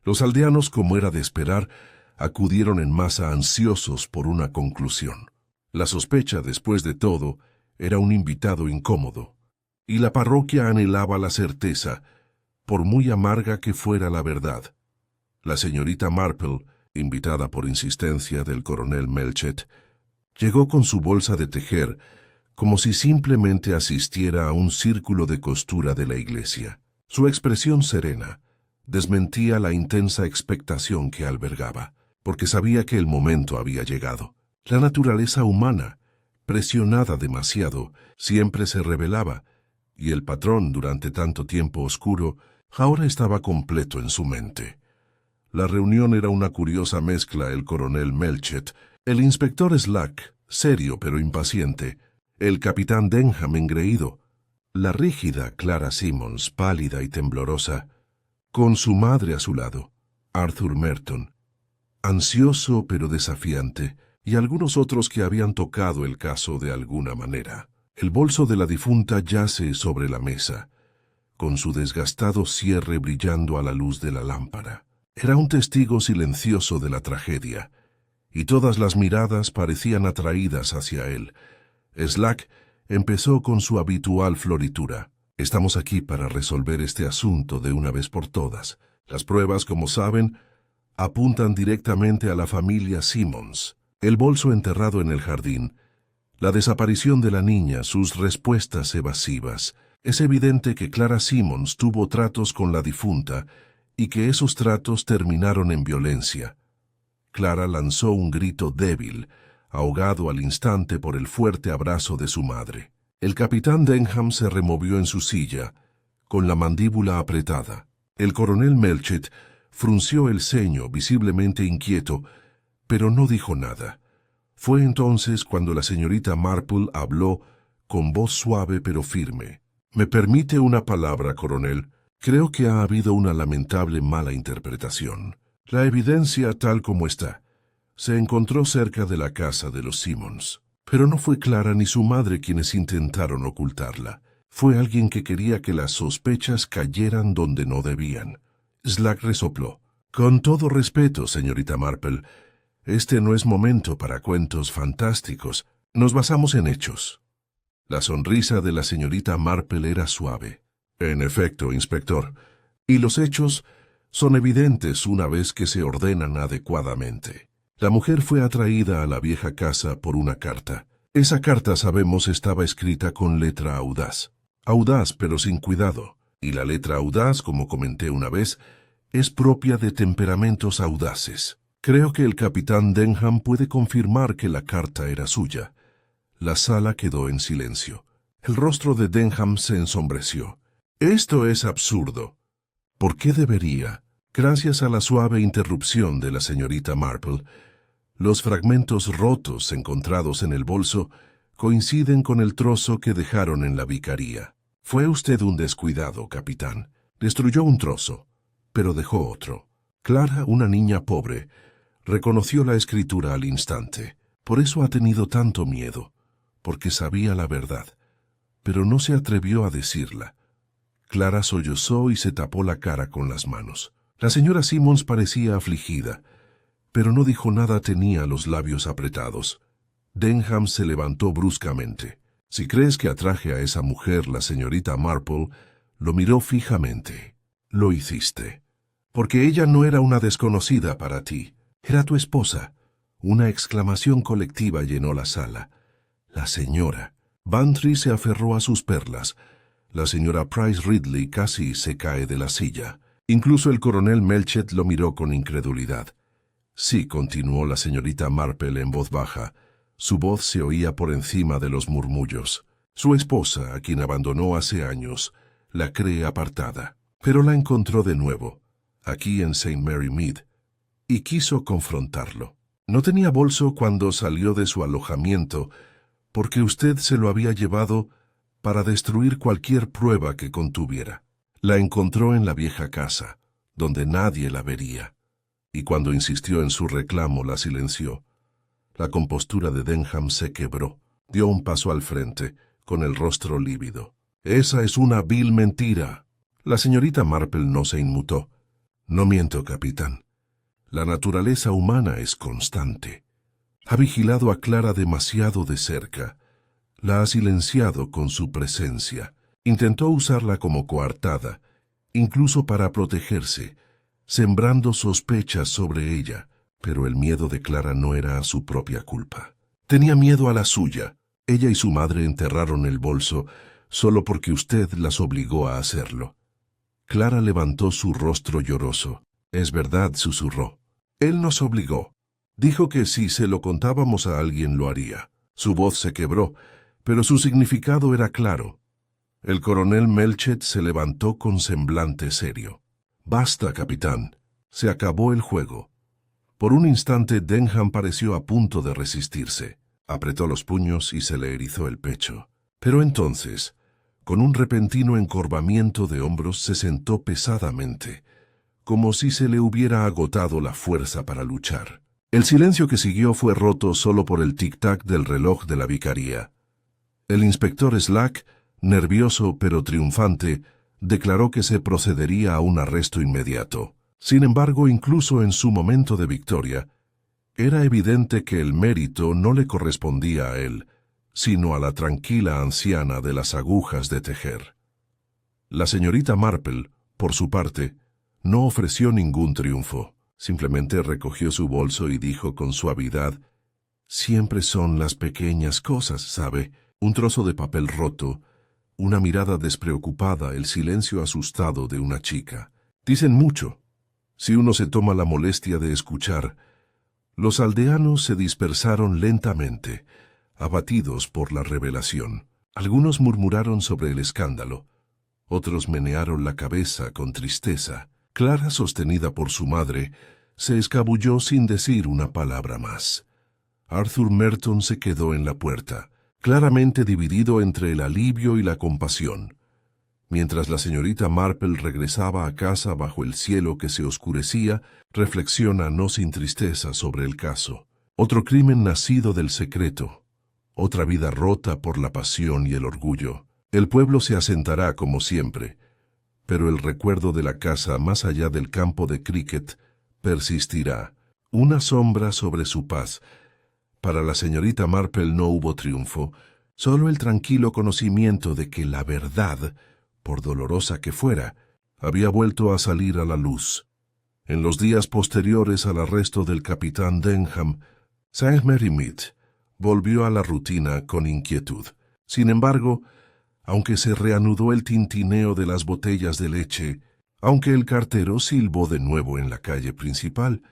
Los aldeanos, como era de esperar, acudieron en masa ansiosos por una conclusión. La sospecha, después de todo, era un invitado incómodo, y la parroquia anhelaba la certeza, por muy amarga que fuera la verdad. La señorita Marple, invitada por insistencia del coronel Melchett, llegó con su bolsa de tejer, como si simplemente asistiera a un círculo de costura de la iglesia. Su expresión serena desmentía la intensa expectación que albergaba, porque sabía que el momento había llegado. La naturaleza humana, presionada demasiado, siempre se rebelaba, y el patrón, durante tanto tiempo oscuro, ahora estaba completo en su mente. La reunión era una curiosa mezcla: el coronel Melchett, el inspector Slack, serio pero impaciente, el capitán Denham engreído, la rígida Clara Simmons, pálida y temblorosa, con su madre a su lado, Arthur Merton, ansioso pero desafiante, y algunos otros que habían tocado el caso de alguna manera. El bolso de la difunta yace sobre la mesa, con su desgastado cierre brillando a la luz de la lámpara. Era un testigo silencioso de la tragedia, y todas las miradas parecían atraídas hacia él. Slack empezó con su habitual floritura. Estamos aquí para resolver este asunto de una vez por todas. Las pruebas, como saben, apuntan directamente a la familia Simmons. El bolso enterrado en el jardín, la desaparición de la niña, sus respuestas evasivas. Es evidente que Clara Simmons tuvo tratos con la difunta y que esos tratos terminaron en violencia. Clara lanzó un grito débil, ahogado al instante por el fuerte abrazo de su madre. El capitán Denham se removió en su silla, con la mandíbula apretada. El coronel Melchett frunció el ceño, visiblemente inquieto, pero no dijo nada. Fue entonces cuando la señorita Marple habló con voz suave pero firme. «¿Me permite una palabra, coronel? Creo que ha habido una lamentable mala interpretación. La evidencia, tal como está, se encontró cerca de la casa de los Simmons. Pero no fue Clara ni su madre quienes intentaron ocultarla. Fue alguien que quería que las sospechas cayeran donde no debían». Slack resopló. «Con todo respeto, señorita Marple, este no es momento para cuentos fantásticos. Nos basamos en hechos». La sonrisa de la señorita Marple era suave. «En efecto, inspector, y los hechos son evidentes una vez que se ordenan adecuadamente. La mujer fue atraída a la vieja casa por una carta. Esa carta, sabemos, estaba escrita con letra audaz. Audaz, pero sin cuidado. Y la letra audaz, como comenté una vez, es propia de temperamentos audaces. Creo que el capitán Denham puede confirmar que la carta era suya». La sala quedó en silencio. El rostro de Denham se ensombreció. Esto es absurdo. ¿Por qué debería? Gracias a la suave interrupción de la señorita Marple, los fragmentos rotos encontrados en el bolso coinciden con el trozo que dejaron en la vicaría. Fue usted un descuidado, capitán. Destruyó un trozo, pero dejó otro. Clara, una niña pobre, reconoció la escritura al instante. Por eso ha tenido tanto miedo, porque sabía la verdad, pero no se atrevió a decirla. Clara sollozó y se tapó la cara con las manos. La señora Simmons parecía afligida, pero no dijo nada, tenía los labios apretados. Denham se levantó bruscamente. Si crees que atraje a esa mujer, la señorita Marple lo miró fijamente. Lo hiciste. Porque ella no era una desconocida para ti. Era tu esposa. Una exclamación colectiva llenó la sala. La señora. Bantry se aferró a sus perlas. La señora Price Ridley casi se cae de la silla. Incluso el coronel Melchett lo miró con incredulidad. Sí, continuó la señorita Marple en voz baja. Su voz se oía por encima de los murmullos. Su esposa, a quien abandonó hace años, la cree apartada. Pero la encontró de nuevo, aquí en St. Mary Mead, y quiso confrontarlo. No tenía bolso cuando salió de su alojamiento, porque usted se lo había llevado para destruir cualquier prueba que contuviera. La encontró en la vieja casa, donde nadie la vería, y cuando insistió en su reclamo la silenció. La compostura de Denham se quebró. Dio un paso al frente, con el rostro lívido. «Esa es una vil mentira». La señorita Marple no se inmutó. «No miento, capitán. La naturaleza humana es constante. Ha vigilado a Clara demasiado de cerca. La ha silenciado con su presencia. Intentó usarla como coartada, incluso para protegerse, sembrando sospechas sobre ella. Pero el miedo de Clara no era a su propia culpa. Tenía miedo a la suya. Ella y su madre enterraron el bolso solo porque usted las obligó a hacerlo». Clara levantó su rostro lloroso. «Es verdad», susurró. «Él nos obligó. Dijo que si se lo contábamos a alguien lo haría». Su voz se quebró, pero su significado era claro. El coronel Melchett se levantó con semblante serio. «Basta, capitán. Se acabó el juego». Por un instante Denham pareció a punto de resistirse. Apretó los puños y se le erizó el pecho. Pero entonces, con un repentino encorvamiento de hombros, se sentó pesadamente, como si se le hubiera agotado la fuerza para luchar. El silencio que siguió fue roto solo por el tic-tac del reloj de la vicaría. El inspector Slack, nervioso pero triunfante, declaró que se procedería a un arresto inmediato. Sin embargo, incluso en su momento de victoria, era evidente que el mérito no le correspondía a él, sino a la tranquila anciana de las agujas de tejer. La señorita Marple, por su parte, no ofreció ningún triunfo. Simplemente recogió su bolso y dijo con suavidad: «Siempre son las pequeñas cosas, ¿sabe? Un trozo de papel roto, una mirada despreocupada, el silencio asustado de una chica. Dicen mucho, si uno se toma la molestia de escuchar». Los aldeanos se dispersaron lentamente, abatidos por la revelación. Algunos murmuraron sobre el escándalo, otros menearon la cabeza con tristeza. Clara, sostenida por su madre, se escabulló sin decir una palabra más. Arthur Merton se quedó en la puerta, claramente dividido entre el alivio y la compasión. Mientras la señorita Marple regresaba a casa bajo el cielo que se oscurecía, reflexiona no sin tristeza sobre el caso. Otro crimen nacido del secreto, otra vida rota por la pasión y el orgullo. El pueblo se asentará como siempre, pero el recuerdo de la casa más allá del campo de cricket persistirá, una sombra sobre su paz. Para la señorita Marple no hubo triunfo, solo el tranquilo conocimiento de que la verdad, por dolorosa que fuera, había vuelto a salir a la luz. En los días posteriores al arresto del capitán Denham, St. Mary Mead volvió a la rutina con inquietud. Sin embargo, aunque se reanudó el tintineo de las botellas de leche, aunque el cartero silbó de nuevo en la calle principal,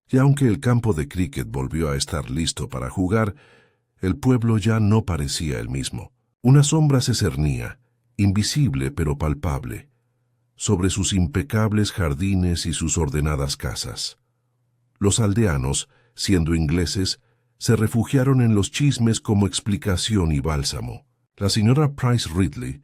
y aunque el campo de cricket volvió a estar listo para jugar, el pueblo ya no parecía el mismo. Una sombra se cernía, invisible pero palpable, sobre sus impecables jardines y sus ordenadas casas. Los aldeanos, siendo ingleses, se refugiaron en los chismes como explicación y bálsamo. La señora Price Ridley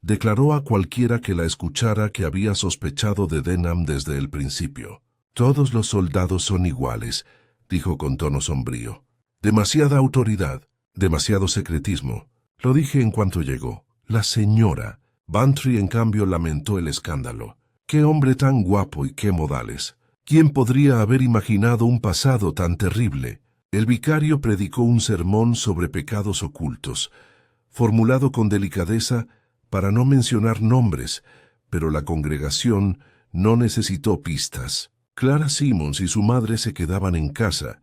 declaró a cualquiera que la escuchara que había sospechado de Denham desde el principio. «Todos los soldados son iguales», dijo con tono sombrío. «Demasiada autoridad, demasiado secretismo. Lo dije en cuanto llegó. La señora». Bantry, en cambio, lamentó el escándalo. «¡Qué hombre tan guapo y qué modales! ¿Quién podría haber imaginado un pasado tan terrible?» El vicario predicó un sermón sobre pecados ocultos, formulado con delicadeza para no mencionar nombres, pero la congregación no necesitó pistas. Clara Simmons y su madre se quedaban en casa,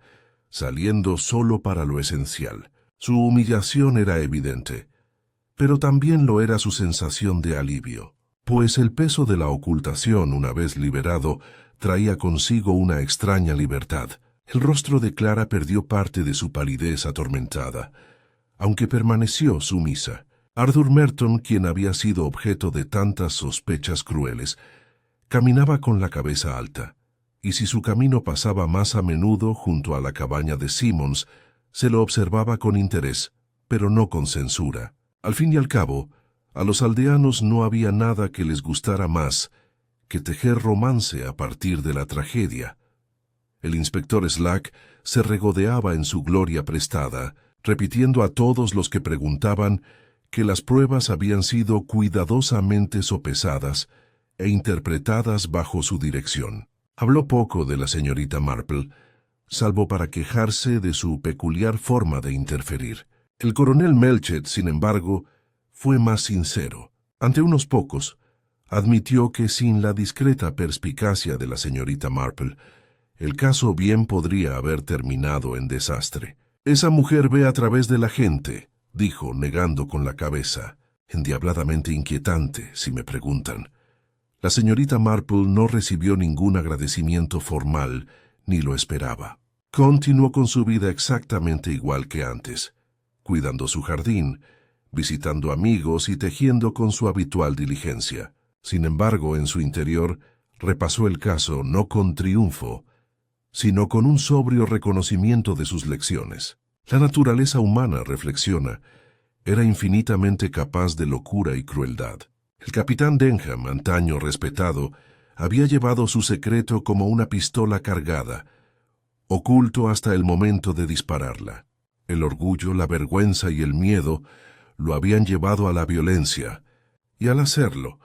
saliendo solo para lo esencial. Su humillación era evidente, pero también lo era su sensación de alivio, pues el peso de la ocultación, una vez liberado, traía consigo una extraña libertad. El rostro de Clara perdió parte de su palidez atormentada, aunque permaneció sumisa. Arthur Merton, quien había sido objeto de tantas sospechas crueles, caminaba con la cabeza alta, y si su camino pasaba más a menudo junto a la cabaña de Simmons, se lo observaba con interés, pero no con censura. Al fin y al cabo, a los aldeanos no había nada que les gustara más que tejer romance a partir de la tragedia. El inspector Slack se regodeaba en su gloria prestada, repitiendo a todos los que preguntaban que las pruebas habían sido cuidadosamente sopesadas e interpretadas bajo su dirección. Habló poco de la señorita Marple, salvo para quejarse de su peculiar forma de interferir. El coronel Melchett, sin embargo, fue más sincero. Ante unos pocos, admitió que sin la discreta perspicacia de la señorita Marple, el caso bien podría haber terminado en desastre. «Esa mujer ve a través de la gente», dijo, negando con la cabeza. «Endiabladamente inquietante, si me preguntan». La señorita Marple no recibió ningún agradecimiento formal, ni lo esperaba. Continuó con su vida exactamente igual que antes, cuidando su jardín, visitando amigos y tejiendo con su habitual diligencia. Sin embargo, en su interior, repasó el caso no con triunfo, sino con un sobrio reconocimiento de sus lecciones. La naturaleza humana, reflexiona, era infinitamente capaz de locura y crueldad. El capitán Denham, antaño respetado, había llevado su secreto como una pistola cargada, oculto hasta el momento de dispararla. El orgullo, la vergüenza y el miedo lo habían llevado a la violencia, y al hacerlo,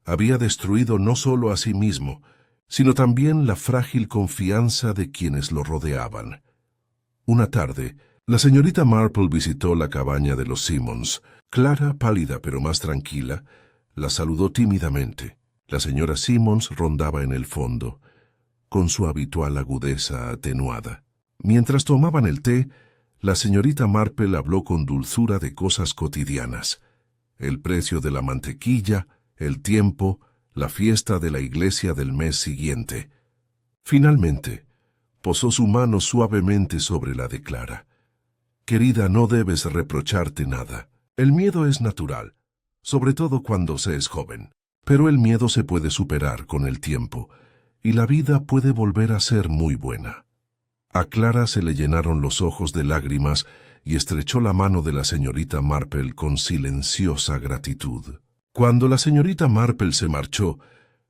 había destruido no solo a sí mismo, sino también la frágil confianza de quienes lo rodeaban. Una tarde, la señorita Marple visitó la cabaña de los Simmons. Clara, pálida pero más tranquila, la saludó tímidamente. La señora Simmons rondaba en el fondo, con su habitual agudeza atenuada. Mientras tomaban el té, la señorita Marple habló con dulzura de cosas cotidianas: el precio de la mantequilla, el tiempo, la fiesta de la iglesia del mes siguiente. Finalmente, posó su mano suavemente sobre la de Clara. «Querida, no debes reprocharte nada. El miedo es natural, sobre todo cuando se es joven. Pero el miedo se puede superar con el tiempo, y la vida puede volver a ser muy buena». A Clara se le llenaron los ojos de lágrimas y estrechó la mano de la señorita Marple con silenciosa gratitud. Cuando la señorita Marple se marchó,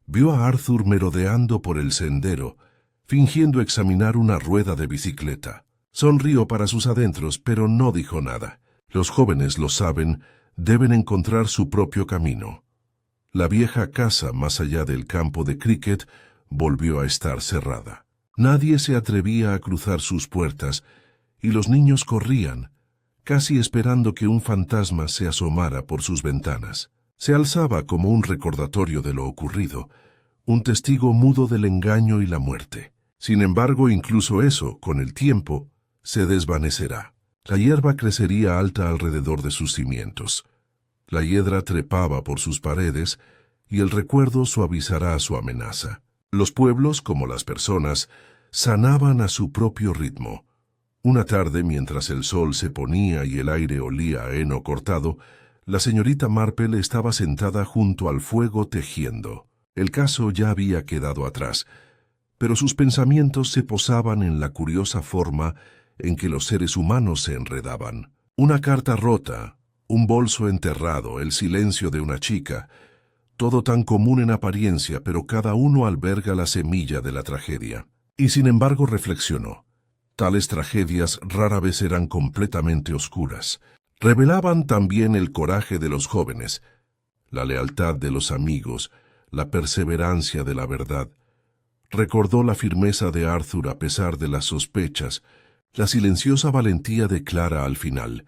vio a Arthur merodeando por el sendero, fingiendo examinar una rueda de bicicleta. Sonrió para sus adentros, pero no dijo nada. Los jóvenes, lo saben, deben encontrar su propio camino. La vieja casa, más allá del campo de cricket, volvió a estar cerrada. Nadie se atrevía a cruzar sus puertas, y los niños corrían, casi esperando que un fantasma se asomara por sus ventanas. Se alzaba como un recordatorio de lo ocurrido, un testigo mudo del engaño y la muerte. Sin embargo, incluso eso, con el tiempo, se desvanecerá. La hierba crecería alta alrededor de sus cimientos. La hiedra trepaba por sus paredes, y el recuerdo suavizará su amenaza. Los pueblos, como las personas, sanaban a su propio ritmo. Una tarde, mientras el sol se ponía y el aire olía a heno cortado, La señorita Marple estaba sentada junto al fuego tejiendo. El caso ya había quedado atrás, pero sus pensamientos se posaban en la curiosa forma en que los seres humanos se enredaban. Una carta rota, un bolso enterrado, el silencio de una chica, todo tan común en apariencia, pero cada uno alberga la semilla de la tragedia. Y sin embargo reflexionó. Tales tragedias rara vez eran completamente oscuras. Revelaban también el coraje de los jóvenes, la lealtad de los amigos, la perseverancia de la verdad. Recordó la firmeza de Arthur a pesar de las sospechas, la silenciosa valentía de Clara al final,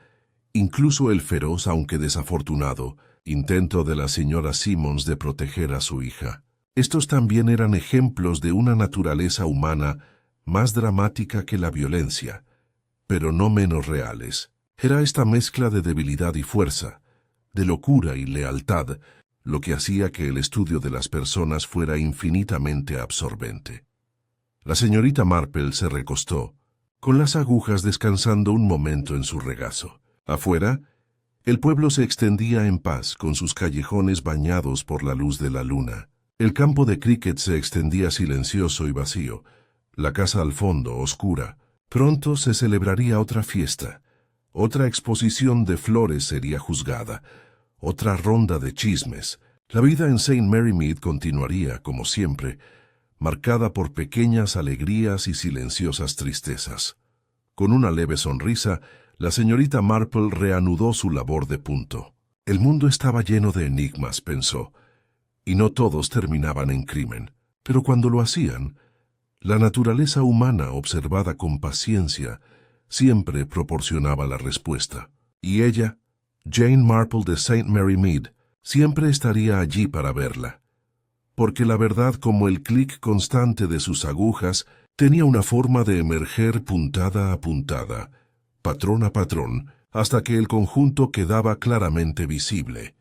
incluso el feroz, aunque desafortunado, intento de la señora Simmons de proteger a su hija. Estos también eran ejemplos de una naturaleza humana más dramática que la violencia, pero no menos reales. Era esta mezcla de debilidad y fuerza, de locura y lealtad, lo que hacía que el estudio de las personas fuera infinitamente absorbente. La señorita Marple se recostó, con las agujas descansando un momento en su regazo. Afuera, el pueblo se extendía en paz, con sus callejones bañados por la luz de la luna. El campo de cricket se extendía silencioso y vacío, la casa al fondo, oscura. Pronto se celebraría otra fiesta, otra exposición de flores sería juzgada, otra ronda de chismes. La vida en St. Mary Mead continuaría, como siempre, marcada por pequeñas alegrías y silenciosas tristezas. Con una leve sonrisa, la señorita Marple reanudó su labor de punto. El mundo estaba lleno de enigmas, pensó, y no todos terminaban en crimen. Pero cuando lo hacían, la naturaleza humana, observada con paciencia, siempre proporcionaba la respuesta. Y ella, Jane Marple de St. Mary Mead, siempre estaría allí para verla. Porque la verdad, como el clic constante de sus agujas, tenía una forma de emerger puntada a puntada, patrón a patrón, hasta que el conjunto quedaba claramente visible.